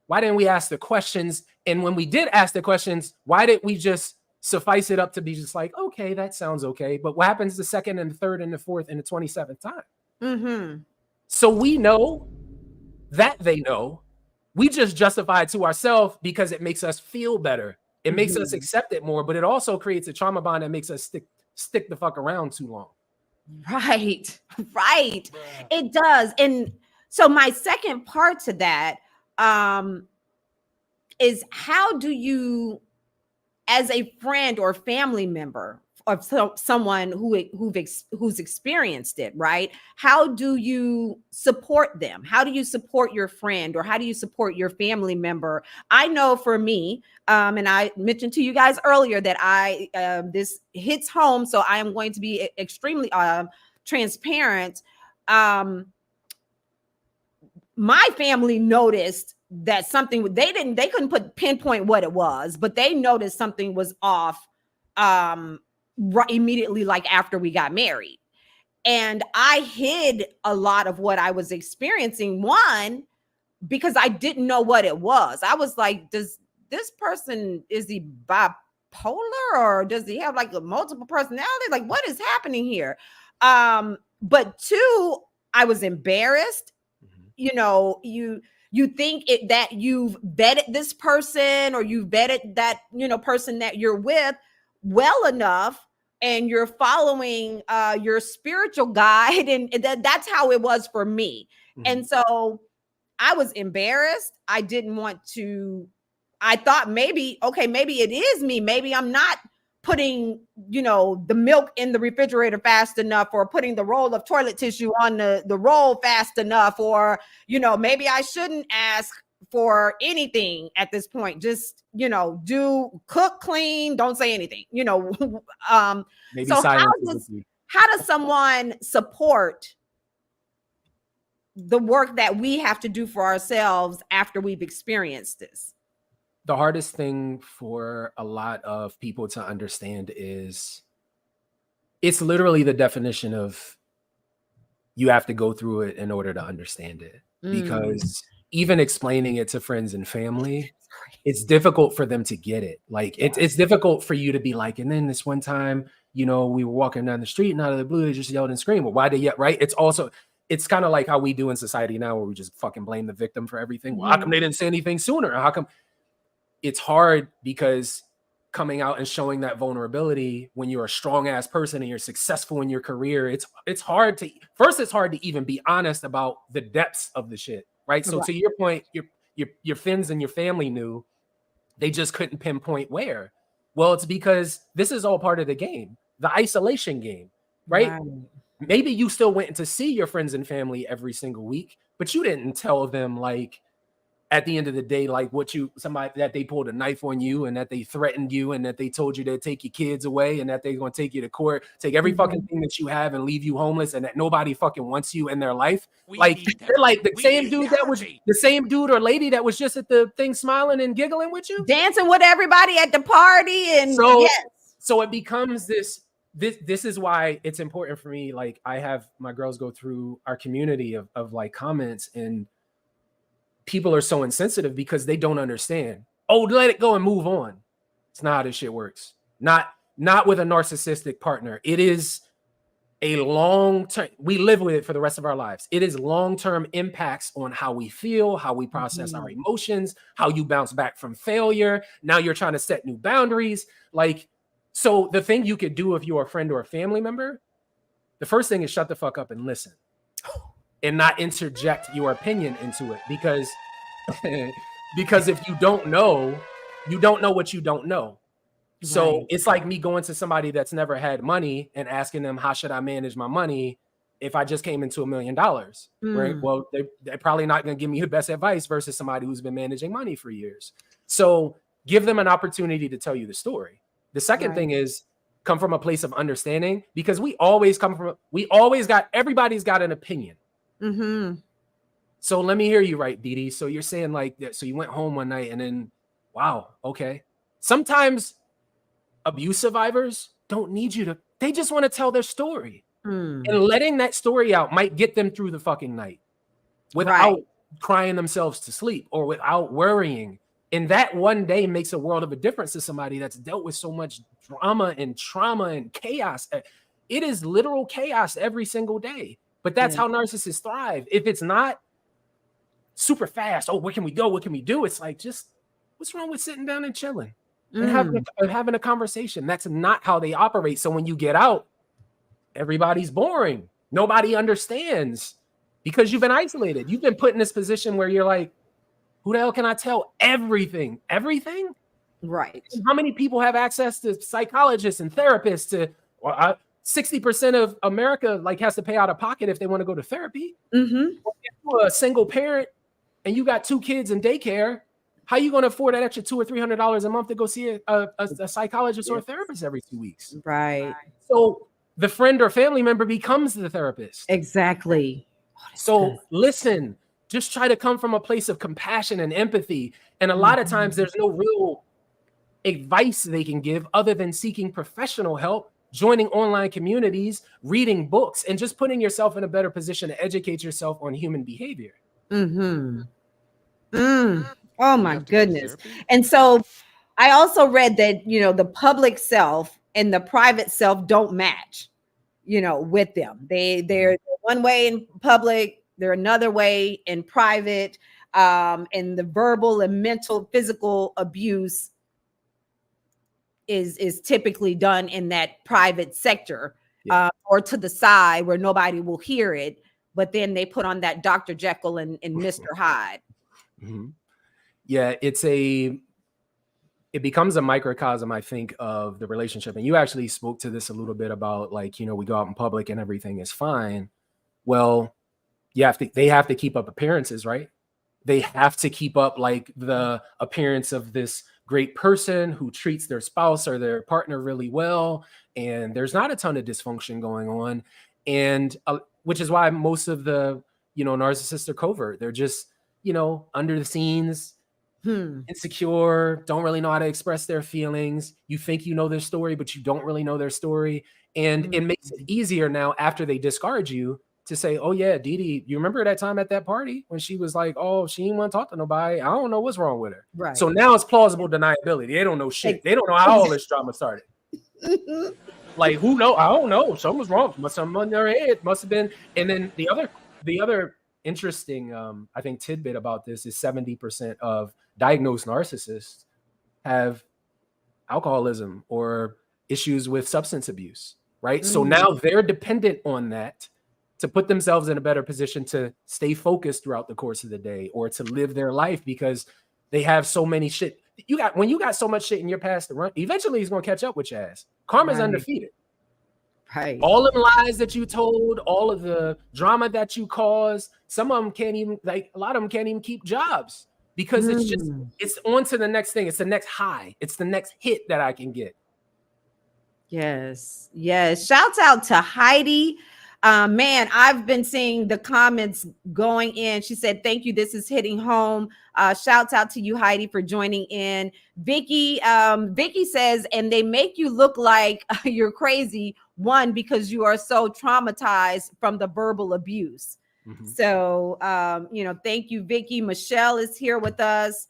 why didn't we ask the questions? And when we did ask the questions, why did we just suffice it up to be just like, okay, that sounds okay. But what happens the second and the third and the fourth and the 27th time? So we know that they know. We just justify it to ourselves because it makes us feel better. It makes us accept it more, but it also creates a trauma bond that makes us stick the fuck around too long. Right. It does. And so my second part to that is, how do you, as a friend or family member of someone who's experienced it, right? How do you support them? How do you support your friend, or how do you support your family member? I know for me, and I mentioned to you guys earlier that this hits home, so I am going to be extremely transparent. My family noticed that something, they couldn't pinpoint what it was, but they noticed something was off right immediately, like after we got married. And I hid a lot of what I was experiencing, one, because I didn't know what it was. I was like, does this person, is he bipolar, or does he have like a multiple personality? Like, what is happening here? But two, I was embarrassed. You know, you think that you've vetted this person, or you've vetted that, person that you're with well enough, and you're following your spiritual guide. And that's how it was for me. And so I was embarrassed. I didn't want to, I thought maybe it is me. Maybe I'm not putting, the milk in the refrigerator fast enough, or putting the roll of toilet tissue on the roll fast enough, or, maybe I shouldn't ask for anything at this point. Just, do, cook, clean, don't say anything, maybe so how does someone support the work that we have to do for ourselves after we've experienced this? The hardest thing for a lot of people to understand is it's literally the definition of you have to go through it in order to understand it. Because even explaining it to friends and family, it's difficult for them to get it. Like it's difficult for you to be like, and then this one time, we were walking down the street and out of the blue, they just yelled and screamed. Well, why they yet? Right? It's kind of like how we do in society now, where we just fucking blame the victim for everything. Well, how come they didn't say anything sooner? How come? It's hard because coming out and showing that vulnerability when you're a strong ass person and you're successful in your career, it's hard to even be honest about the depths of the shit, right? So to your point, your friends and your family knew, they just couldn't pinpoint where. Well, it's because this is all part of the game, the isolation game, right? Maybe you still went to see your friends and family every single week, but you didn't tell them, like, at the end of the day, like somebody that they pulled a knife on you, and that they threatened you, and that they told you to take your kids away, and that they're going to take you to court, take every fucking thing that you have and leave you homeless, and that nobody fucking wants you in their life. Like, they're like the same dude or lady that was just at the thing smiling and giggling with you, dancing with everybody at the party. And so it becomes this is why it's important for me. Like, I have my girls go through our community of like comments, and people are so insensitive because they don't understand. Oh, let it go and move on. It's not how this shit works. Not with a narcissistic partner. It is a long-term, we live with it for the rest of our lives. It is long-term impacts on how we feel, how we process our emotions, how you bounce back from failure. Now you're trying to set new boundaries. Like, so the thing you could do if you're a friend or a family member, the first thing is shut the fuck up and listen. And not interject your opinion into it, because if you don't know what you don't know. So it's like me going to somebody that's never had money and asking them, how should I manage my money if I just came into $1 million? Right? Well, they're probably not going to give me the best advice versus somebody who's been managing money for years. So give them an opportunity to tell you the story. The second thing is come from a place of understanding, because everybody's got an opinion. So let me hear you right, Dee Dee. So you're saying like that. So you went home one night and then, wow, okay. Sometimes abuse survivors don't need you to, they just want to tell their story. And letting that story out might get them through the fucking night without crying themselves to sleep or without worrying. And that one day makes a world of a difference to somebody that's dealt with so much drama and trauma and chaos. It is literal chaos every single day. But that's how narcissists thrive. If it's not super fast, oh, what can we go? What can we do? It's like, just what's wrong with sitting down and chilling and having a conversation? That's not how they operate. So when you get out, everybody's boring. Nobody understands because you've been isolated. You've been put in this position where you're like, who the hell can I tell everything? Everything? Right. How many people have access to psychologists and therapists? 60% of America like has to pay out of pocket if they want to go to therapy. Mm-hmm. If you're a single parent and you got 2 kids in daycare, how are you going to afford that extra $200 or $300 a month to go see a psychologist or a therapist every 2 weeks? Right. So the friend or family member becomes the therapist. Exactly. So listen, just try to come from a place of compassion and empathy. And a lot of times there's no real advice they can give other than seeking professional help, joining online communities, reading books, and just putting yourself in a better position to educate yourself on human behavior. Mm-hmm. Oh my goodness. And so I also read that, you know, the public self and the private self don't match, you know, with them. They're one way in public, they're another way in private. And the verbal and mental, physical abuse is typically done in that private sector, or to the side where nobody will hear it. But then they put on that Dr. Jekyll and Mr. Hyde. Yeah, it becomes a microcosm, I think, of the relationship. And you actually spoke to this a little bit about, like, you know, we go out in public and everything is fine. Well, they have to keep up appearances, right? They have to keep up like the appearance of this great person who treats their spouse or their partner really well. And there's not a ton of dysfunction going on. And which is why most of the, you know, narcissists are covert. They're just, you know, under the scenes, insecure, don't really know how to express their feelings. You think you know their story, but you don't really know their story. And it makes it easier now after they discard you to say, oh yeah, Dee Dee, you remember that time at that party when she was like, oh, she didn't want to talk to nobody. I don't know what's wrong with her. Right. So now it's plausible deniability. They don't know shit. They don't know how all this drama started. Like, who know? I don't know. Something was wrong. Something in their head must have been. And then the other interesting, I think, tidbit about this is 70% of diagnosed narcissists have alcoholism or issues with substance abuse, right? So now they're dependent on that to put themselves in a better position to stay focused throughout the course of the day or to live their life because they have so many shit. When you got so much shit in your past to run, eventually he's going to catch up with your ass. Karma's undefeated. Right. All of the lies that you told, all of the drama that you caused, some of them can't even, like, a lot of them can't even keep jobs because it's on to the next thing. It's the next high. It's the next hit that I can get. Yes. Yes. Shouts out to Heidi. Man, I've been seeing the comments going in. She said, thank you. This is hitting home. Shouts out to you, Heidi, for joining in. Vicky says, and they make you look like you're crazy. One, because you are so traumatized from the verbal abuse. So, you know, thank you, Vicky. Michelle is here with us.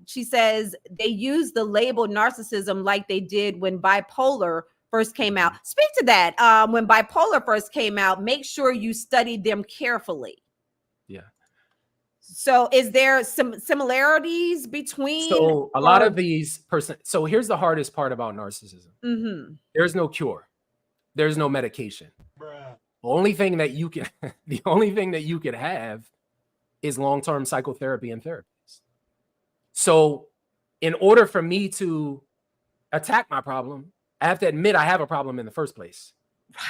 She says they use the label narcissism like they did when bipolar first came out. Speak to that. When bipolar first came out, make sure you study them carefully. Yeah. So is there some similarities between? So a lot of these so here's the hardest part about narcissism. There's no cure. There's no medication. The only thing that you can have is long-term psychotherapy and therapies. So in order for me to attack my problem, I have to admit I have a problem in the first place.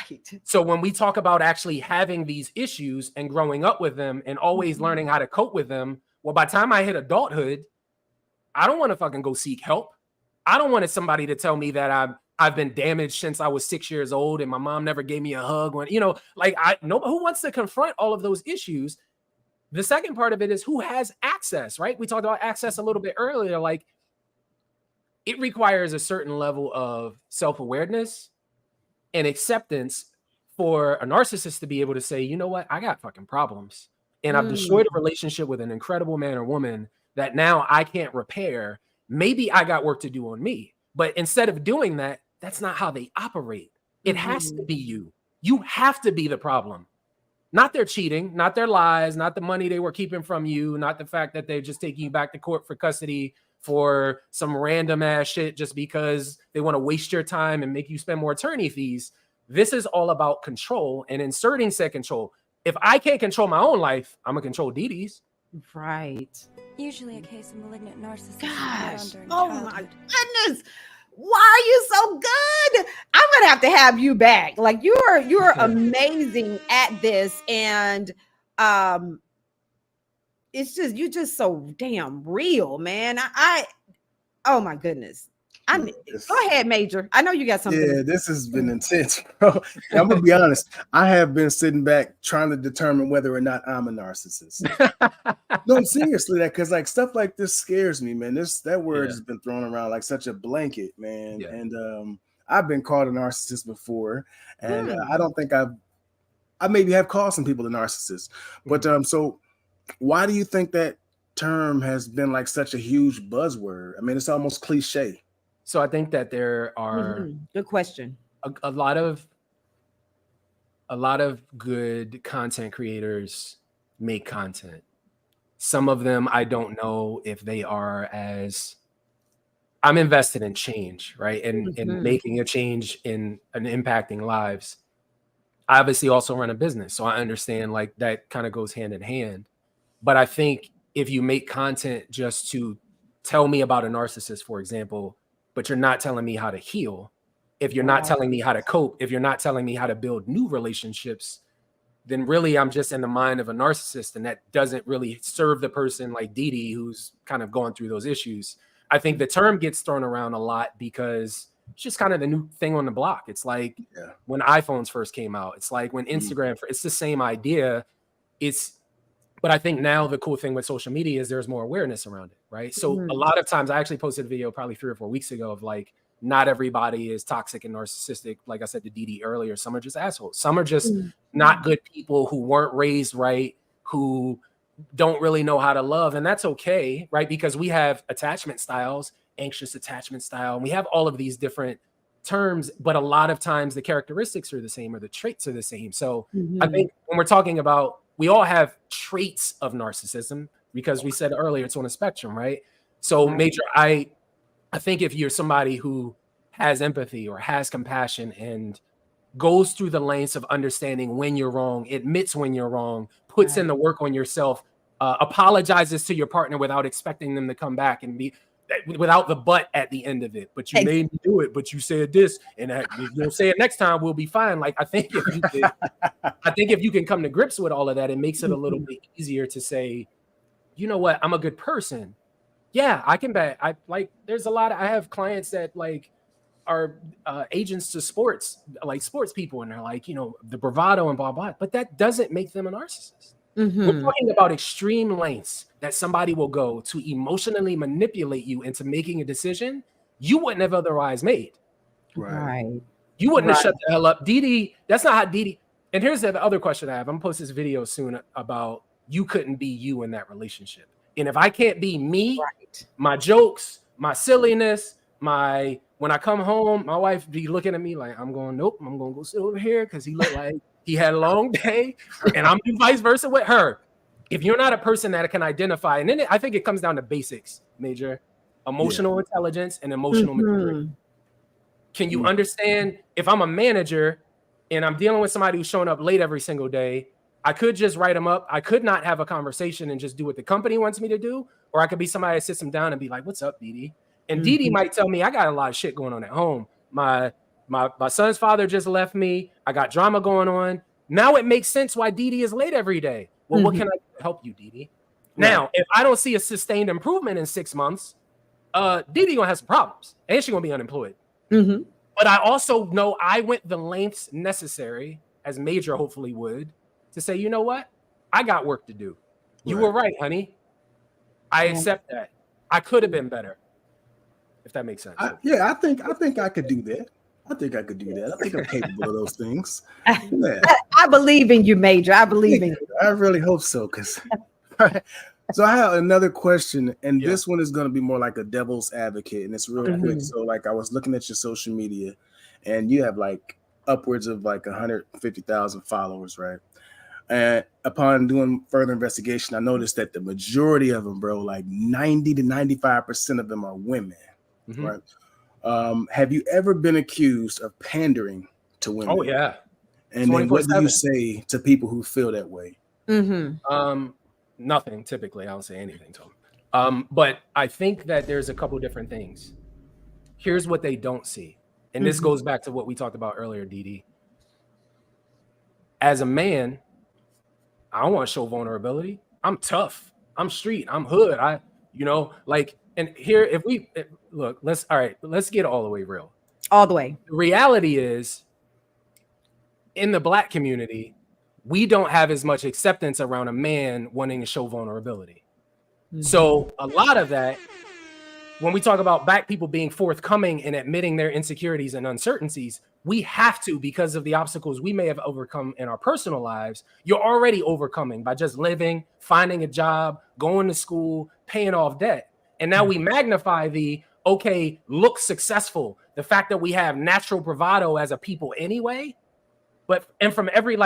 Right. So when we talk about actually having these issues and growing up with them and always learning how to cope with them, well, by the time I hit adulthood, I don't want to fucking go seek help. I don't want somebody to tell me that I've been damaged since I was 6 years old and my mom never gave me a hug. When, you know, like who wants to confront all of those issues? The second part of it is who has access, right? We talked about access a little bit earlier. Like, it requires a certain level of self-awareness and acceptance for a narcissist to be able to say, you know what, I got fucking problems. And I've destroyed a relationship with an incredible man or woman that now I can't repair. Maybe I got work to do on me. But instead of doing that, that's not how they operate. It has to be you. You have to be the problem. Not their cheating, not their lies, not the money they were keeping from you, not the fact that they're just taking you back to court for custody for some random ass shit just because they want to waste your time and make you spend more attorney fees. This is all about control and inserting said control. If I can't control my own life, I'm gonna control Dee Dee's. Right. Usually a case of malignant narcissism. Gosh, oh my goodness. Why are you so good? I'm gonna have to have you back. Like you're amazing at this, and it's just you're just so damn real, man. Oh my goodness. Go ahead, Major. I know you got something. Yeah, this has been intense, bro. I'm gonna be honest. I have been sitting back trying to determine whether or not I'm a narcissist. No, seriously, because like stuff like this scares me, man. That word has been thrown around like such a blanket, man. Yeah. And I've been called a narcissist before, and I don't think I maybe have called some people a narcissist. But so why do you think that term has been like such a huge buzzword? I mean, it's almost cliche. So I think that there are good question. A lot of good content creators make content. Some of them I don't know if they are as I'm invested in change, right? And making a change and impacting lives. I obviously also run a business, so I understand like that kind of goes hand in hand. But I think if you make content just to tell me about a narcissist, for example, but you're not telling me how to heal, if you're not telling me how to cope, if you're not telling me how to build new relationships, then really I'm just in the mind of a narcissist, and that doesn't really serve the person like Dee who's kind of going through those issues. I think the term gets thrown around a lot because it's just kind of the new thing on the block. It's like when iPhones first came out, it's like when Instagram, it's the same idea. But I think now the cool thing with social media is there's more awareness around it, right? So a lot of times I actually posted a video probably 3 or 4 weeks ago of like, not everybody is toxic and narcissistic. Like I said to Dee earlier, some are just assholes. Some are just not good people who weren't raised right, who don't really know how to love. And that's okay, right? Because we have attachment styles, anxious attachment style, and we have all of these different terms, but a lot of times the characteristics are the same or the traits are the same. So I think when we're talking about, we all have traits of narcissism because we said earlier it's on a spectrum, right? So Major, I think if you're somebody who has empathy or has compassion and goes through the lengths of understanding when you're wrong, admits when you're wrong, puts in the work on yourself, apologizes to your partner without expecting them to come back and be without the but at the end of it. But you made me do it, but you said this, and you'll say it next time, we'll be fine. Like I think if you can come to grips with all of that, it makes it a little bit easier to say, you know what, I'm a good person. Yeah, I can bet. There's a lot I have clients that like are agents to sports people, and they're like, the bravado and blah blah, but that doesn't make them a narcissist. We're talking about extreme lengths that somebody will go to emotionally manipulate you into making a decision you wouldn't have otherwise made. Right. You wouldn't have shut the hell up. Dee, that's not how Dee. And here's the other question I have. I'm gonna post this video soon about you couldn't be you in that relationship. And if I can't be me, my jokes, my silliness, when I come home, my wife be looking at me like, nope, I'm going to go sit over here because he looked like he had a long day, and I'm vice versa with her. If you're not a person that can identify, and then I think it comes down to basics, Major, emotional intelligence and emotional maturity. Can you understand if I'm a manager and I'm dealing with somebody who's showing up late every single day, I could just write them up. I could not have a conversation and just do what the company wants me to do. Or I could be somebody that sits them down and be like, what's up, Dee? And Dee might tell me, I got a lot of shit going on at home. My son's father just left me. I got drama going on. Now it makes sense why Dee is late every day. Well, what can I do to help you, Dee? Now, if I don't see a sustained improvement in 6 months, Dee gonna have some problems. And she's gonna be unemployed. But I also know I went the lengths necessary, as Major hopefully would, to say, you know what? I got work to do. You were right, honey. I accept that. I could have been better. If that makes sense. I think I could do that. I think I think I'm capable of those things. Yeah. I believe in you, Major. I believe in you. I really hope so. So I have another question, and this one is going to be more like a devil's advocate, and it's real quick. So like I was looking at your social media, and you have like upwards of like 150,000 followers, right? And upon doing further investigation, I noticed that the majority of them, bro, like 90 to 95% of them are women, right? Have you ever been accused of pandering to women? Oh yeah. And then what do you say to people who feel that way? Nothing. Typically, I don't say anything to But I think that there's a couple different things. Here's what they don't see. And this goes back to what we talked about earlier, Dee. As a man, I don't want to show vulnerability. I'm tough. I'm street. I'm hood. And here, let's get all the way real. All the way. The reality is, in the Black community, we don't have as much acceptance around a man wanting to show vulnerability. So a lot of that, when we talk about Black people being forthcoming and admitting their insecurities and uncertainties, we have to, because of the obstacles we may have overcome in our personal lives. You're already overcoming by just living, finding a job, going to school, paying off debt. And now we magnify look successful, the fact that we have natural bravado as a people anyway. And from every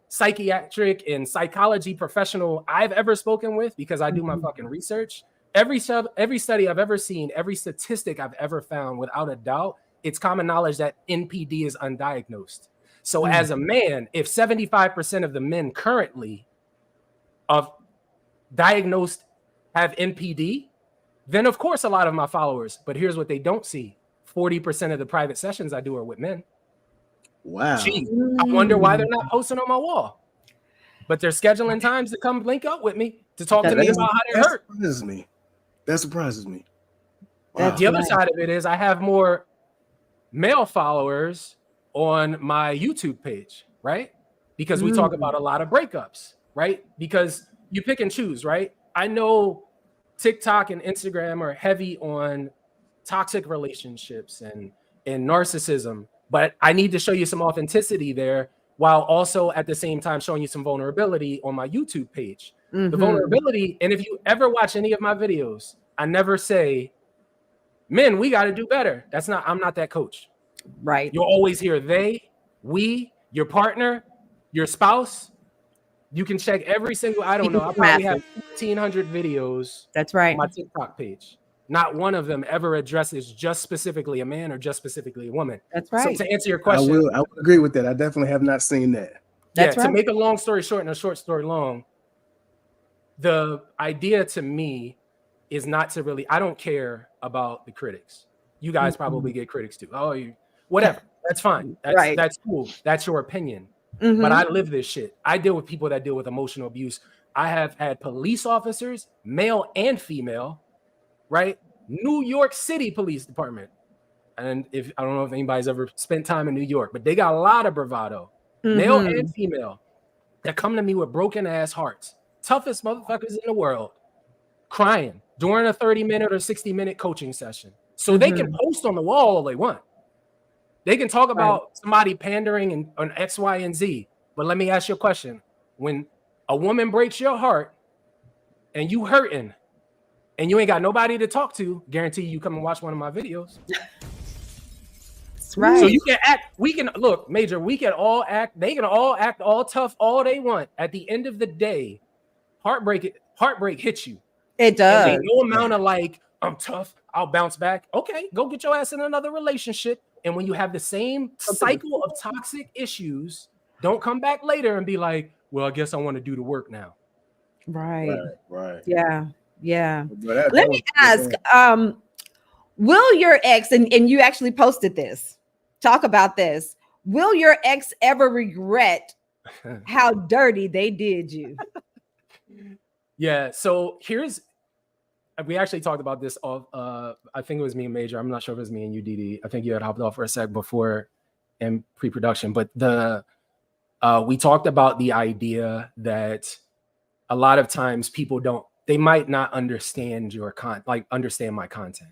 psychiatric and psychology professional I've ever spoken with, because I do my fucking research, every study I've ever seen, every statistic I've ever found, without a doubt, it's common knowledge that NPD is undiagnosed. So as a man, if 75% of the men currently of diagnosed have NPD, then of course a lot of my followers, but here's what they don't see. 40% of the private sessions I do are with men. Wow. Gee, I wonder why they're not posting on my wall. But they're scheduling times to come link up with me to talk to me about how they hurt. That surprises me. Wow. The other side of it is I have more male followers on my YouTube page, right? Because we talk about a lot of breakups, right? Because you pick and choose, right? I know TikTok and Instagram are heavy on toxic relationships and narcissism, but I need to show you some authenticity there while also at the same time showing you some vulnerability on my YouTube page. The vulnerability, and if you ever watch any of my videos, I never say, men, we got to do better. I'm not that coach. Right. You'll always hear they, we, your partner, your spouse. You can check every single, I don't know, I probably have 1,500 videos. That's right. On my TikTok page. Not one of them ever addresses just specifically a man or just specifically a woman. That's right. So to answer your question, I will agree with that. I definitely have not seen that. That's right. To make a long story short and a short story long, the idea to me is not to really, I don't care about the critics. You guys probably get critics too. Oh, whatever. That's fine. That's cool. That's your opinion. But I live this shit. I deal with people that deal with emotional abuse. I have had police officers, male and female, right? New York City Police Department. And I don't know if anybody's ever spent time in New York, but they got a lot of bravado, male and female, that come to me with broken ass hearts. Toughest motherfuckers in the world, crying during a 30-minute or 60-minute coaching session. So they can post on the wall all they want. They can talk about somebody pandering and on X, Y, and Z. But let me ask you a question. When a woman breaks your heart and you hurting and you ain't got nobody to talk to, guarantee you come and watch one of my videos. That's right. So you can act, Major, we can all act, they can all act all tough all they want. At the end of the day, heartbreak hits you. It does. And no amount of I'm tough, I'll bounce back. Okay, go get your ass in another relationship. And when you have the same cycle of toxic issues, don't come back later and be like, well, I guess I want to do the work now. Right. Yeah. Let me ask, will your ex, and you actually posted this, talk about this. Will your ex ever regret how dirty they did you? Yeah. So we actually talked about this off. I think it was me and Major. I'm not sure if it was me and you, DD. I think you had hopped off for a sec before in pre-production, but we talked about the idea that a lot of times people they might not understand understand my content.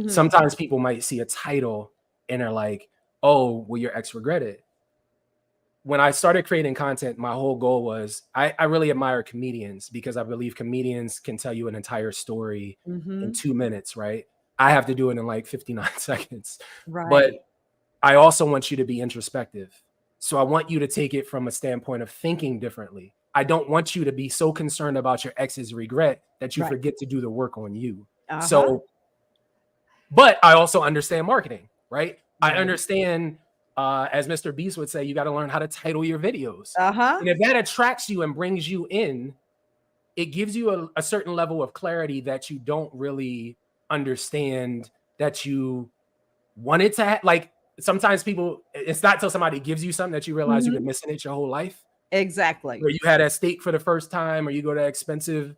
Sometimes people might see a title and are like, oh, will your ex regret it? When I started creating content, my whole goal was I really admire comedians because I believe comedians can tell you an entire story in 2 minutes, right? I have to do it in 59 seconds. Right. But I also want you to be introspective. So I want you to take it from a standpoint of thinking differently. I don't want you to be so concerned about your ex's regret that you forget to do the work on you. So, but I also understand marketing, right? I understand, as Mr. Beast would say, you got to learn how to title your videos. And if that attracts you and brings you in, it gives you a certain level of clarity that you don't really understand that you wanted to have. Like sometimes people, it's not till somebody gives you something that you realize you've been missing it your whole life. Exactly. Where you had a steak for the first time, or you go to that expensive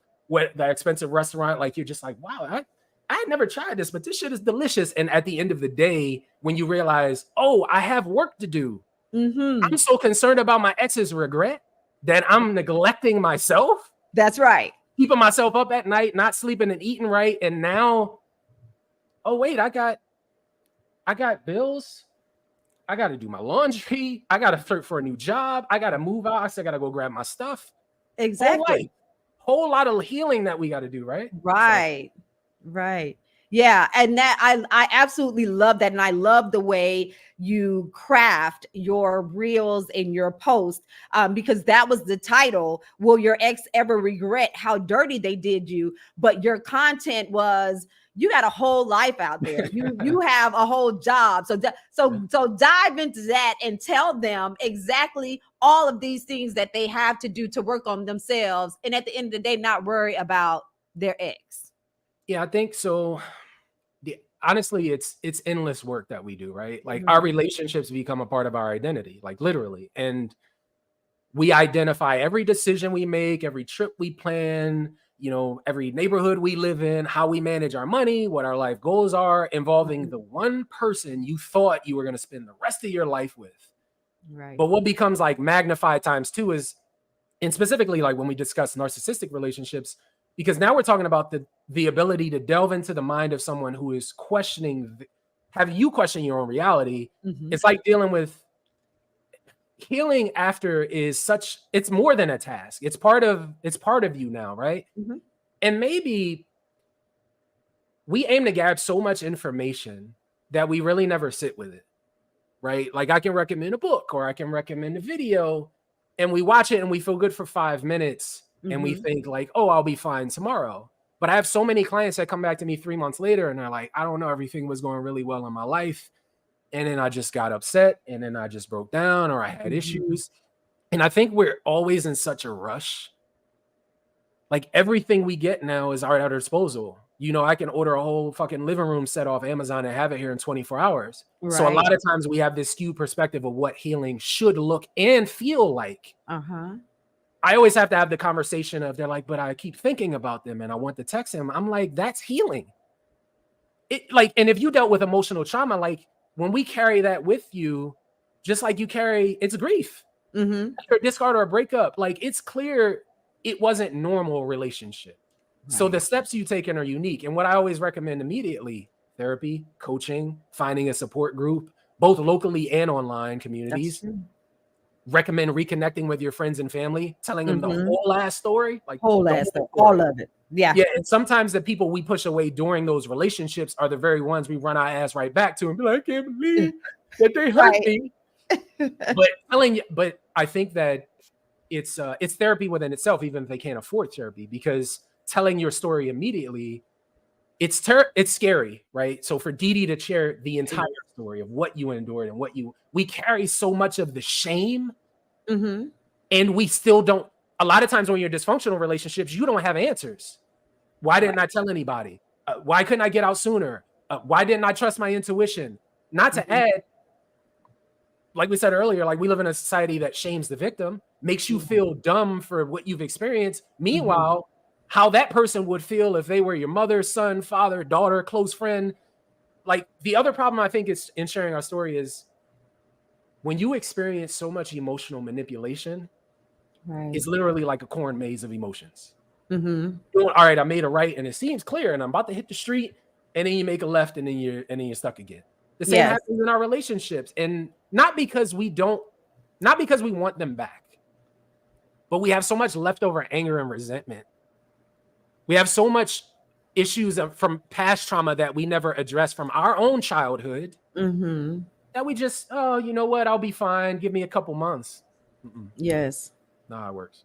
restaurant, like you're just like, wow, I had never tried this, but this shit is delicious. And at the end of the day, when you realize, oh, I have work to do. I'm so concerned about my ex's regret that I'm neglecting myself. That's right. Keeping myself up at night, not sleeping and eating right. And now, oh wait, I got bills. I got to do my laundry. I got to flirt for a new job. I got to move out. I still got to go grab my stuff. Exactly. Whole lot of healing that we got to do, right? Right. So. Right. Yeah. And that I absolutely love that. And I love the way you craft your reels and your posts, because that was the title. Will your ex ever regret how dirty they did you? But your content was, you got a whole life out there. You have a whole job. So dive into that and tell them exactly all of these things that they have to do to work on themselves. And at the end of the day, not worry about their ex. Yeah, I think so. Honestly, it's endless work that we do, right? Like our relationships become a part of our identity, like literally. And we identify every decision we make, every trip we plan, every neighborhood we live in, how we manage our money, what our life goals are, involving the one person you thought you were going to spend the rest of your life with. Right. But what becomes like magnified times two is, and specifically like when we discuss narcissistic relationships, because now we're talking about the ability to delve into the mind of someone who is have you question your own reality. It's like dealing with healing after it's more than a task. It's part of you now, right? And maybe we aim to grab so much information that we really never sit with it, right? Like I can recommend a book or I can recommend a video and we watch it and we feel good for 5 minutes and we think like, oh, I'll be fine tomorrow. But I have so many clients that come back to me 3 months later and they're like, I don't know, everything was going really well in my life. And then I just got upset and then I just broke down or I had issues. And I think we're always in such a rush. Like everything we get now is at our disposal. I can order a whole fucking living room set off Amazon and have it here in 24 hours. Right. So a lot of times we have this skewed perspective of what healing should look and feel like. I always have to have the conversation of, they're like, but I keep thinking about them and I want to text him. I'm like, that's healing. And if you dealt with emotional trauma, like when we carry that with you, just like you carry, it's grief. After a discard or a breakup, like it's clear it wasn't normal relationship. Right. So the steps you taken are unique. And what I always recommend immediately, therapy, coaching, finding a support group, both locally and online communities. Recommend reconnecting with your friends and family, telling them the whole ass story, like all of it. Yeah. And sometimes the people we push away during those relationships are the very ones we run our ass right back to and be like, I can't believe that they hurt me. But I think that it's therapy within itself, even if they can't afford therapy, because telling your story immediately, it's scary, right? So for Dee Dee to share the entire story of what you endured and we carry so much of the shame, and we still don't. A lot of times when you're in dysfunctional relationships, you don't have answers. Why didn't I tell anybody? Why couldn't I get out sooner? Why didn't I trust my intuition? Not to add, like we said earlier, like we live in a society that shames the victim, makes you feel dumb for what you've experienced. Meanwhile, how that person would feel if they were your mother, son, father, daughter, close friend. Like the other problem I think is in sharing our story is when you experience so much emotional manipulation, it's literally like a corn maze of emotions. All right, I made a right and it seems clear and I'm about to hit the street, and then you make a left and then you're stuck again. The same happens in our relationships, and not because we want them back, but we have so much leftover anger and resentment. We have so much issues from past trauma that we never addressed from our own childhood that we just, oh, you know what? I'll be fine. Give me a couple months. Yes. Not how it works.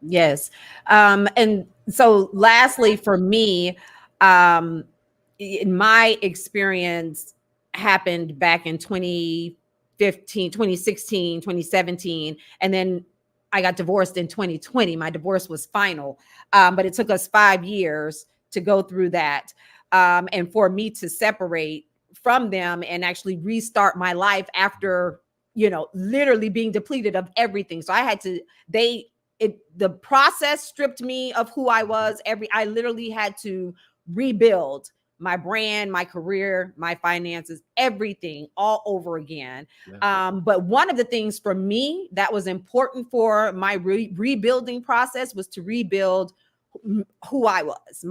Yes. And so lastly, for me, in my experience happened back in 2015, 2016, 2017. And then I got divorced in 2020. My divorce was final, but it took us 5 years to go through that. And for me to separate from them and actually restart my life after, literally being depleted of everything. So I had to, the process stripped me of who I was. I literally had to rebuild my brand, my career, my finances, everything all over again. Yeah. But one of the things for me that was important for my rebuilding process was to rebuild who I was,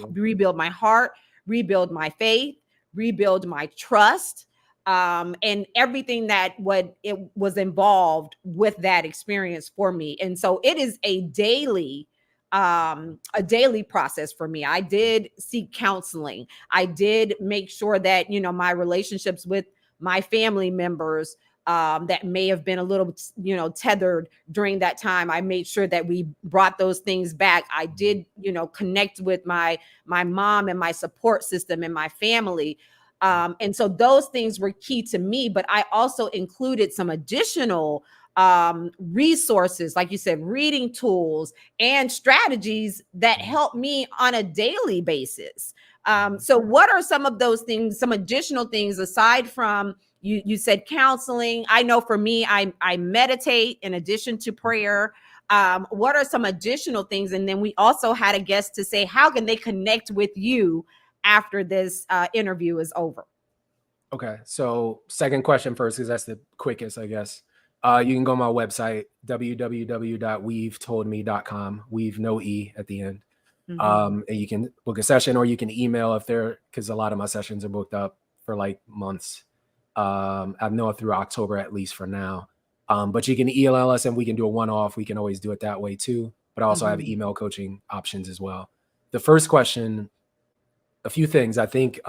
rebuild my heart, rebuild my faith, rebuild my trust, and everything that it was involved with that experience for me. And so it is a daily process for me. I did seek counseling. I did make sure that, my relationships with my family members that may have been a little, tethered during that time, I made sure that we brought those things back. I did, connect with my mom and my support system and my family. And so those things were key to me, but I also included some additional resources, like you said, reading tools and strategies that help me on a daily basis. So what are some of those things, some additional things aside from you said counseling? I know for me, I meditate in addition to prayer. What are some additional things? And then we also had a guest to say, how can they connect with you after this interview is over? Okay, so second question first, because that's the quickest, I guess. You can go on my website, www.weavetoldme.com. Weave, no E at the end. And you can book a session, or you can email because a lot of my sessions are booked up for like months. I know through October at least for now. But you can email us and we can do a one-off. We can always do it that way too. But I also have email coaching options as well. The first question, a few things. I think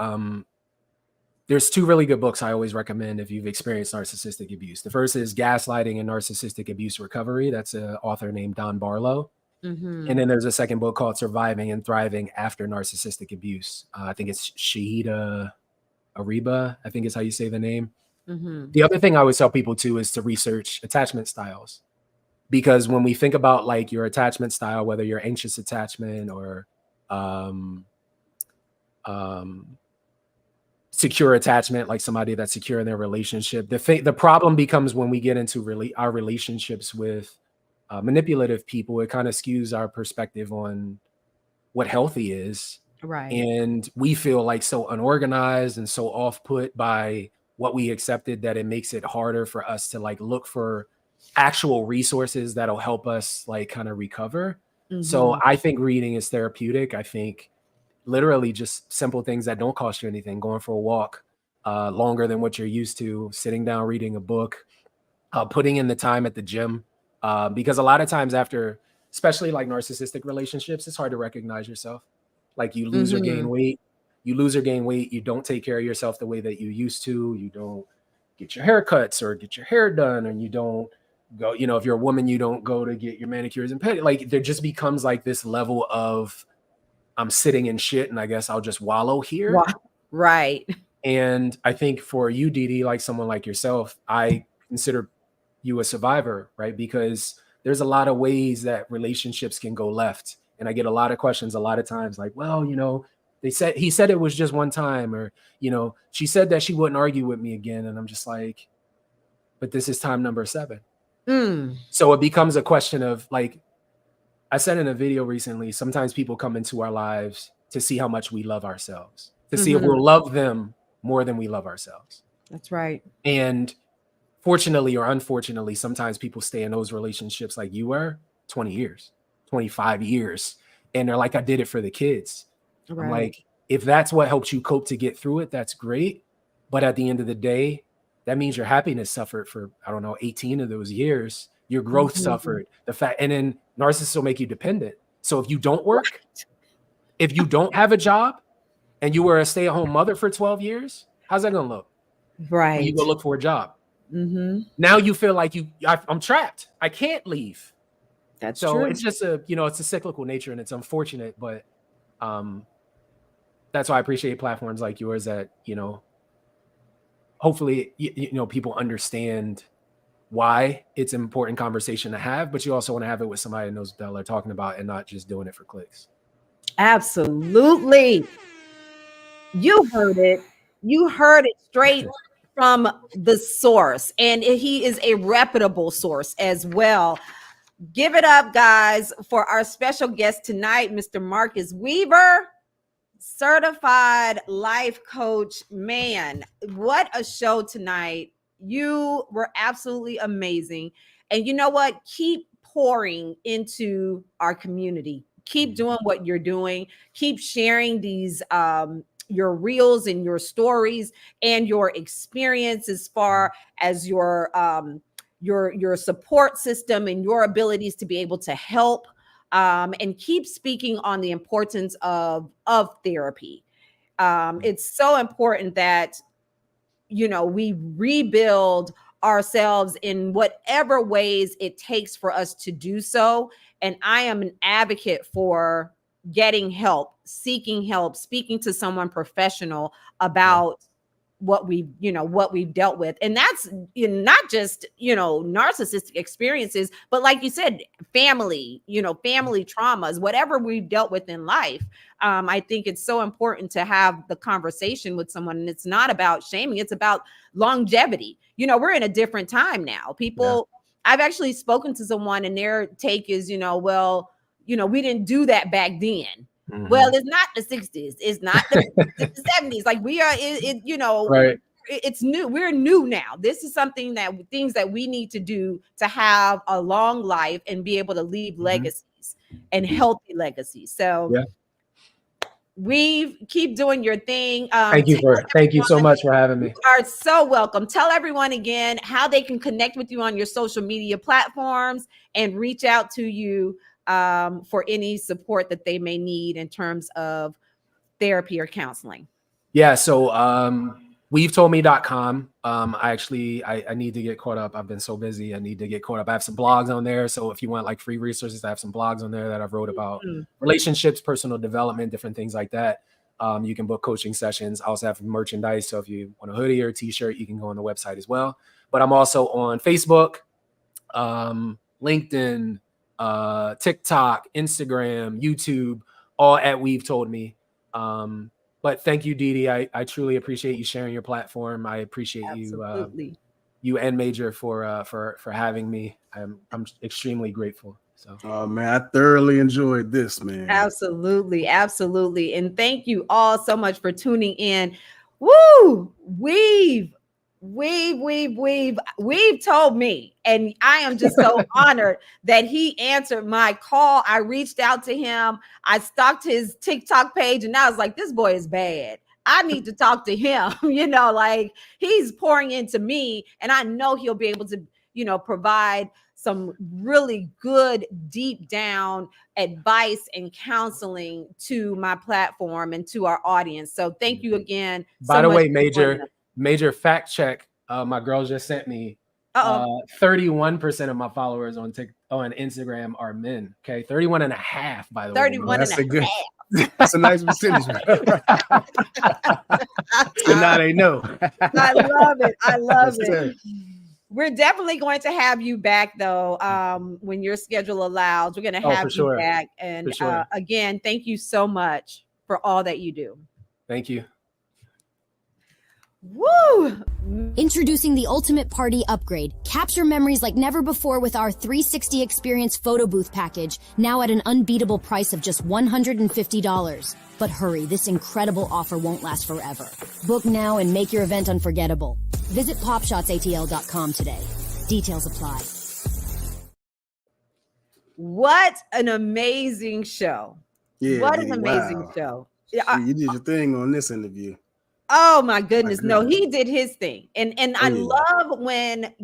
there's 2 really good books I always recommend if you've experienced narcissistic abuse. The first is Gaslighting and Narcissistic Abuse Recovery. That's an author named Don Barlow. And then there's a second book called Surviving and Thriving After Narcissistic Abuse. I think it's Shahida Ariba, I think is how you say the name. The other thing I always tell people too is to research attachment styles. Because when we think about like your attachment style, whether you're anxious attachment or secure attachment, like somebody that's secure in their relationship, the problem becomes when we get into our relationships with manipulative people. It kind of skews our perspective on what healthy is. Right. And we feel like so unorganized and so off-put by what we accepted that it makes it harder for us to like look for actual resources that'll help us like kind of recover. So I think reading is therapeutic. I think literally just simple things that don't cost you anything, going for a walk longer than what you're used to, sitting down, reading a book, putting in the time at the gym. Because a lot of times after, especially like narcissistic relationships, it's hard to recognize yourself. Like you lose or gain weight, you don't take care of yourself the way that you used to. You don't get your haircuts or get your hair done, and you don't go, if you're a woman, you don't go to get your manicures and pedicures. Like there just becomes like this level of I'm sitting in shit and I guess I'll just wallow here. Right. And I think for you, Dee, like someone like yourself, I consider you a survivor, right? Because there's a lot of ways that relationships can go left. And I get a lot of questions a lot of times like, well, he said it was just one time, or, she said that she wouldn't argue with me again. And I'm just like, but this is time number 7. So it becomes a question of like, I said in a video recently, sometimes people come into our lives to see how much we love ourselves, to see if we'll love them more than we love ourselves. That's right. And fortunately or unfortunately, sometimes people stay in those relationships like you were 20 years, 25 years. And they're like, I did it for the kids. Right. I'm like, if that's what helps you cope to get through it, that's great. But at the end of the day, that means your happiness suffered for, 18 of those years. Your growth suffered. And then narcissists will make you dependent. So if you don't work, if you don't have a job, and you were a stay-at-home mother for 12 years, how's that going to look? Right. When you go look for a job. Now you feel like I'm trapped. I can't leave. That's so true. It's just it's a cyclical nature, and it's unfortunate, but that's why I appreciate platforms like yours that, hopefully, people understand why it's an important conversation to have, but you also want to have it with somebody that knows what they're talking about and not just doing it for clicks. Absolutely. You heard it. You heard it straight from the source. And he is a reputable source as well. Give it up, guys, for our special guest tonight, Mr. Marcus Weaver, certified life coach. Man, what a show tonight. You were absolutely amazing. And you know what? Keep pouring into our community. Keep doing what you're doing. Keep sharing these your reels and your stories and your experience as far as your support system and your abilities to be able to help, and keep speaking on the importance of therapy. It's so important that, you know, we rebuild ourselves in whatever ways it takes for us to do so. And I am an advocate for getting help, seeking help, speaking to someone professional about what we've dealt with. And that's not just, narcissistic experiences, but like you said, family traumas, whatever we've dealt with in life. I think it's so important to have the conversation with someone. And it's not about shaming, it's about longevity. We're in a different time now. I've actually spoken to someone and their take is, we didn't do that back then. Mm-hmm. Well, it's not the 60s. It's not the 70s. Like we are, right. It's new. We're new now. This is things that we need to do to have a long life and be able to leave legacies and healthy legacies. So we keep doing your thing. Thank you so much for having me. You are so welcome. Tell everyone again how they can connect with you on your social media platforms and reach out to you for any support that they may need in terms of therapy or counseling. Yeah. So weavetoldme.com. I need to get caught up. I've been so busy. I need to get caught up. I have some blogs on there. So if you want like free resources, I have some blogs on there that I've wrote about relationships, personal development, different things like that. You can book coaching sessions. I also have merchandise. So if you want a hoodie or a t-shirt, you can go on the website as well. But I'm also on Facebook, LinkedIn, TikTok, Instagram, YouTube, all at We've Told Me. But thank you, Dee. I truly appreciate you sharing your platform. I appreciate you and Major for having me. I'm extremely grateful. So, oh man, I thoroughly enjoyed this, man. Absolutely, absolutely, and thank you all so much for tuning in. Woo, Weave told me, and I am just so honored that he answered my call. I reached out to him. I stalked his TikTok page, and I was like, this boy is bad. I need to talk to him. Like he's pouring into me, and I know he'll be able to, provide some really good, deep down advice and counseling to my platform and to our audience. So thank you again. By the way, Major fact check. My girl just sent me 31% of my followers on Instagram are men. Okay. 31 and a half, by the way. 31 and a half. That's a nice percentage. So now they know. I love it. I love it. We're definitely going to have you back though. When your schedule allows, we're going to have you back. And again, thank you so much for all that you do. Thank you. Woo! Introducing the ultimate party upgrade. Capture memories like never before with our 360 experience photo booth package, now at an unbeatable price of just $150. But hurry, this incredible offer won't last forever. Book now and make your event unforgettable. Visit popshotsatl.com today. Details apply. What an amazing show. Yeah, what an amazing show. Yeah, you did your thing on this interview. Oh my goodness. No, he did his thing. And I love when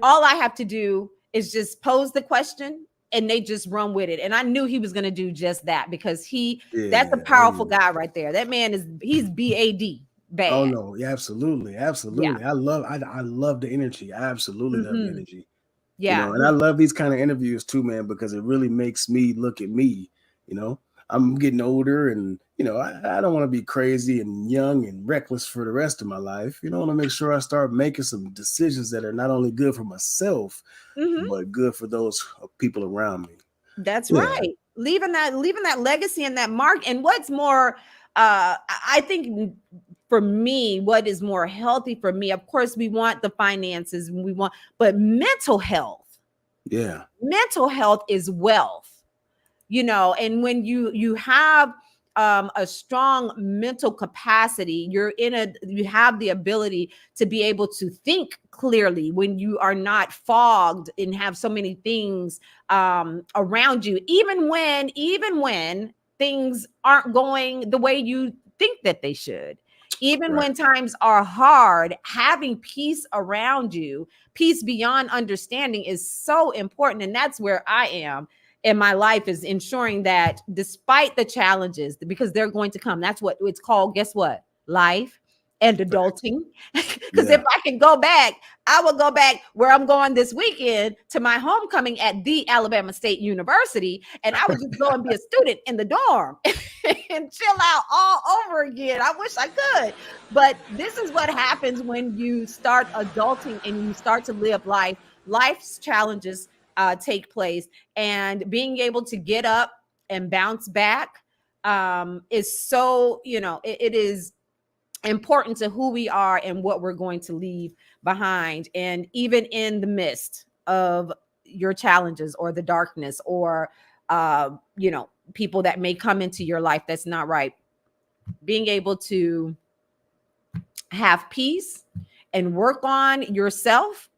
all I have to do is just pose the question and they just run with it. And I knew he was going to do just that because that's a powerful guy right there. That man he's BAD. Bad. Oh no, yeah, absolutely. Yeah. I love the energy. I absolutely love the energy. Yeah. And I love these kind of interviews too, man, because it really makes me look at me. I'm getting older and I don't want to be crazy and young and reckless for the rest of my life. I want to make sure I start making some decisions that are not only good for myself, but good for those people around me. That's Yeah. right. Leaving that legacy and that mark. And what's more, I think for me, what is more healthy for me, of course, we want the finances, but mental health. Yeah. Mental health is wealth. And when you have a strong mental capacity, you have the ability to be able to think clearly when you are not fogged and have so many things around you, even when things aren't going the way you think that they should. Even when times are hard, having peace around you, peace beyond understanding, is so important. And that's where I am in my life, is ensuring that despite the challenges, because they're going to come, that's what it's called. Guess what? Life and adulting. Because if I can go back, I will go back where I'm going this weekend to my homecoming at the Alabama State University. And I would just go and be a student in the dorm and chill out all over again. I wish I could. But this is what happens when you start adulting and you start to live life. Life's challenges take place, and being able to get up and bounce back is so, it is important to who we are and what we're going to leave behind. And even in the midst of your challenges or the darkness or people that may come into your life that's not right, being able to have peace and work on yourself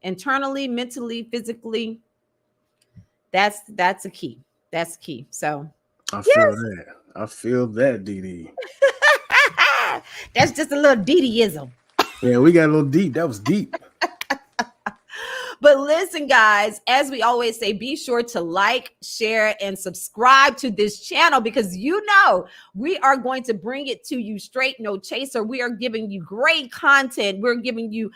internally, mentally, physically, that's a key. That's key. So I feel that, DD. That's just a little DDism. Yeah, we got a little deep. That was deep. But listen, guys, as we always say, be sure to like, share, and subscribe to this channel, because we are going to bring it to you straight, no chaser. We are giving you great content. We're giving you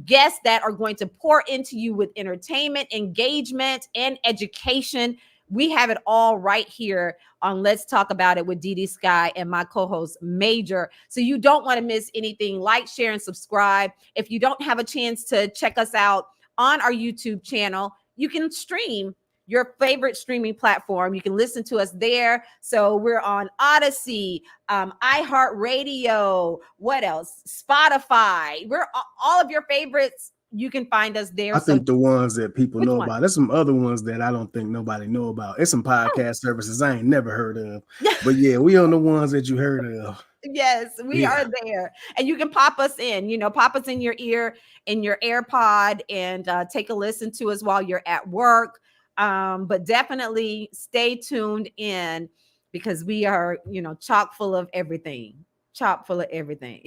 guests that are going to pour into you with entertainment, engagement, and education. We have it all right here on Let's Talk About It with Skky and my co-host Major. So you don't want to miss anything. Like, share, and subscribe. If you don't have a chance to check us out on our YouTube channel, you can stream your favorite streaming platform. You can listen to us there. So we're on Odyssey, iHeartRadio, what else? Spotify. We're all of your favorites. You can find us there. I think the ones that people know one? about. There's some other ones that I don't think nobody know about. It's some podcast services I ain't never heard of. But yeah, we on the ones that you heard of. Yes, we are there. And you can pop us in, pop us in your ear, in your AirPod, and take a listen to us while you're at work. But definitely stay tuned in, because we are, chock full of everything. Chock full of everything.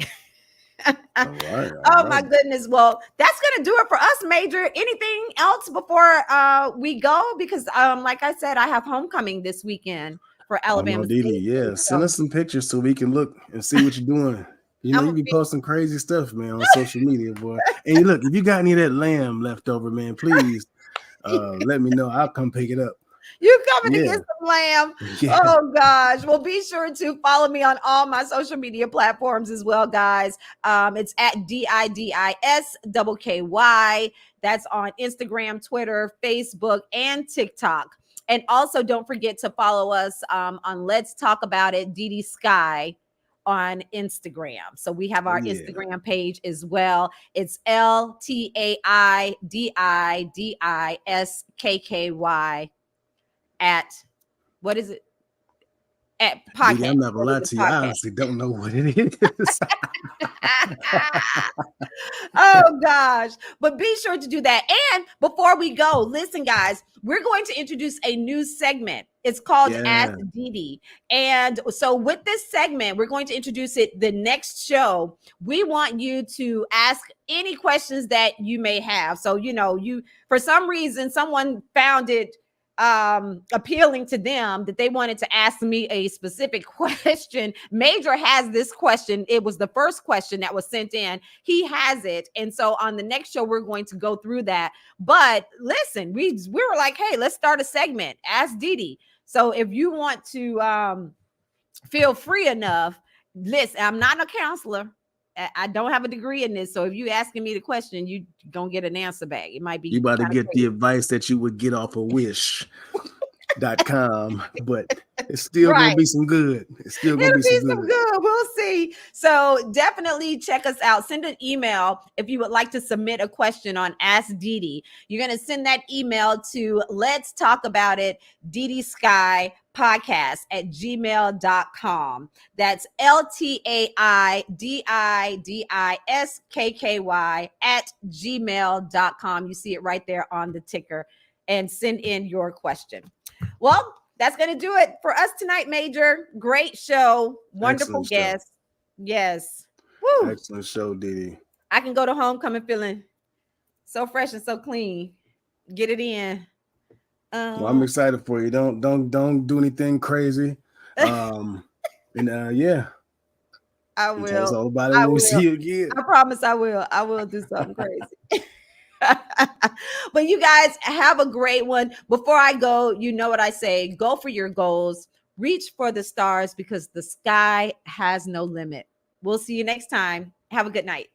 All right. My goodness. Well, that's gonna do it for us, Major. Anything else before we go? Because like I said, I have homecoming this weekend for Alabama State. Yeah, send us some pictures so we can look and see what you're doing. You be posting crazy stuff, man, on social media, boy. And look, if you got any of that lamb left over, man, please let me know. I'll come pick it up. You coming to get some lamb? Yeah. Oh gosh. Well, be sure to follow me on all my social media platforms as well, guys. It's at DIDISKKY. That's on Instagram, Twitter, Facebook, and TikTok. And also don't forget to follow us on Let's Talk About It, Skky, on Instagram. So we have our Instagram page as well. It's LTAIDIDISKKY. At what is it? At podcast. I'm not gonna lie to you. I honestly don't know what it is. Oh gosh. But be sure to do that. And before we go, listen, guys, we're going to introduce a new segment. It's called Ask Didi. And so with this segment, we're going to introduce it the next show. We want you to ask any questions that you may have. So, you for some reason, someone found it appealing to them that they wanted to ask me a specific question. Major has this question. It was the first question that was sent in. He has it. And so on the next show, we're going to go through that. But listen, we were like, hey, let's start a segment. Ask Didi. So if you want to feel free enough. Listen, I'm not a counselor. I don't have a degree in this. So if you asking me the question, you gonna get an answer back. It might be You about to kinda get crazy. the advice that you would get off of wish.com, but it's still gonna Right. be some good. It's still gonna It'll be be some some good. good. We'll see. So definitely check us out. Send an email if you would like to submit a question on Ask Dee. You're going to send that email to Let's Talk About It, Dee Skky podcast at gmail.com. That's LTAIDIDISKKY at gmail.com. You see it right there on the ticker, and send in your question. Well, that's going to do it for us tonight, Major. Great show. Wonderful Excellent show. guest. Yes. Woo. Excellent show, Didi. I can go to homecoming feeling so fresh and so clean. Get it in. Well, I'm excited for you. Don't do anything crazy. Yeah. I And tell us will. all about it I when we will. see you again. I promise I will. I will do something crazy. But you guys have a great one. Before I go, you know what I say, go for your goals, reach for the stars, because the sky has no limit. We'll see you next time. Have a good night.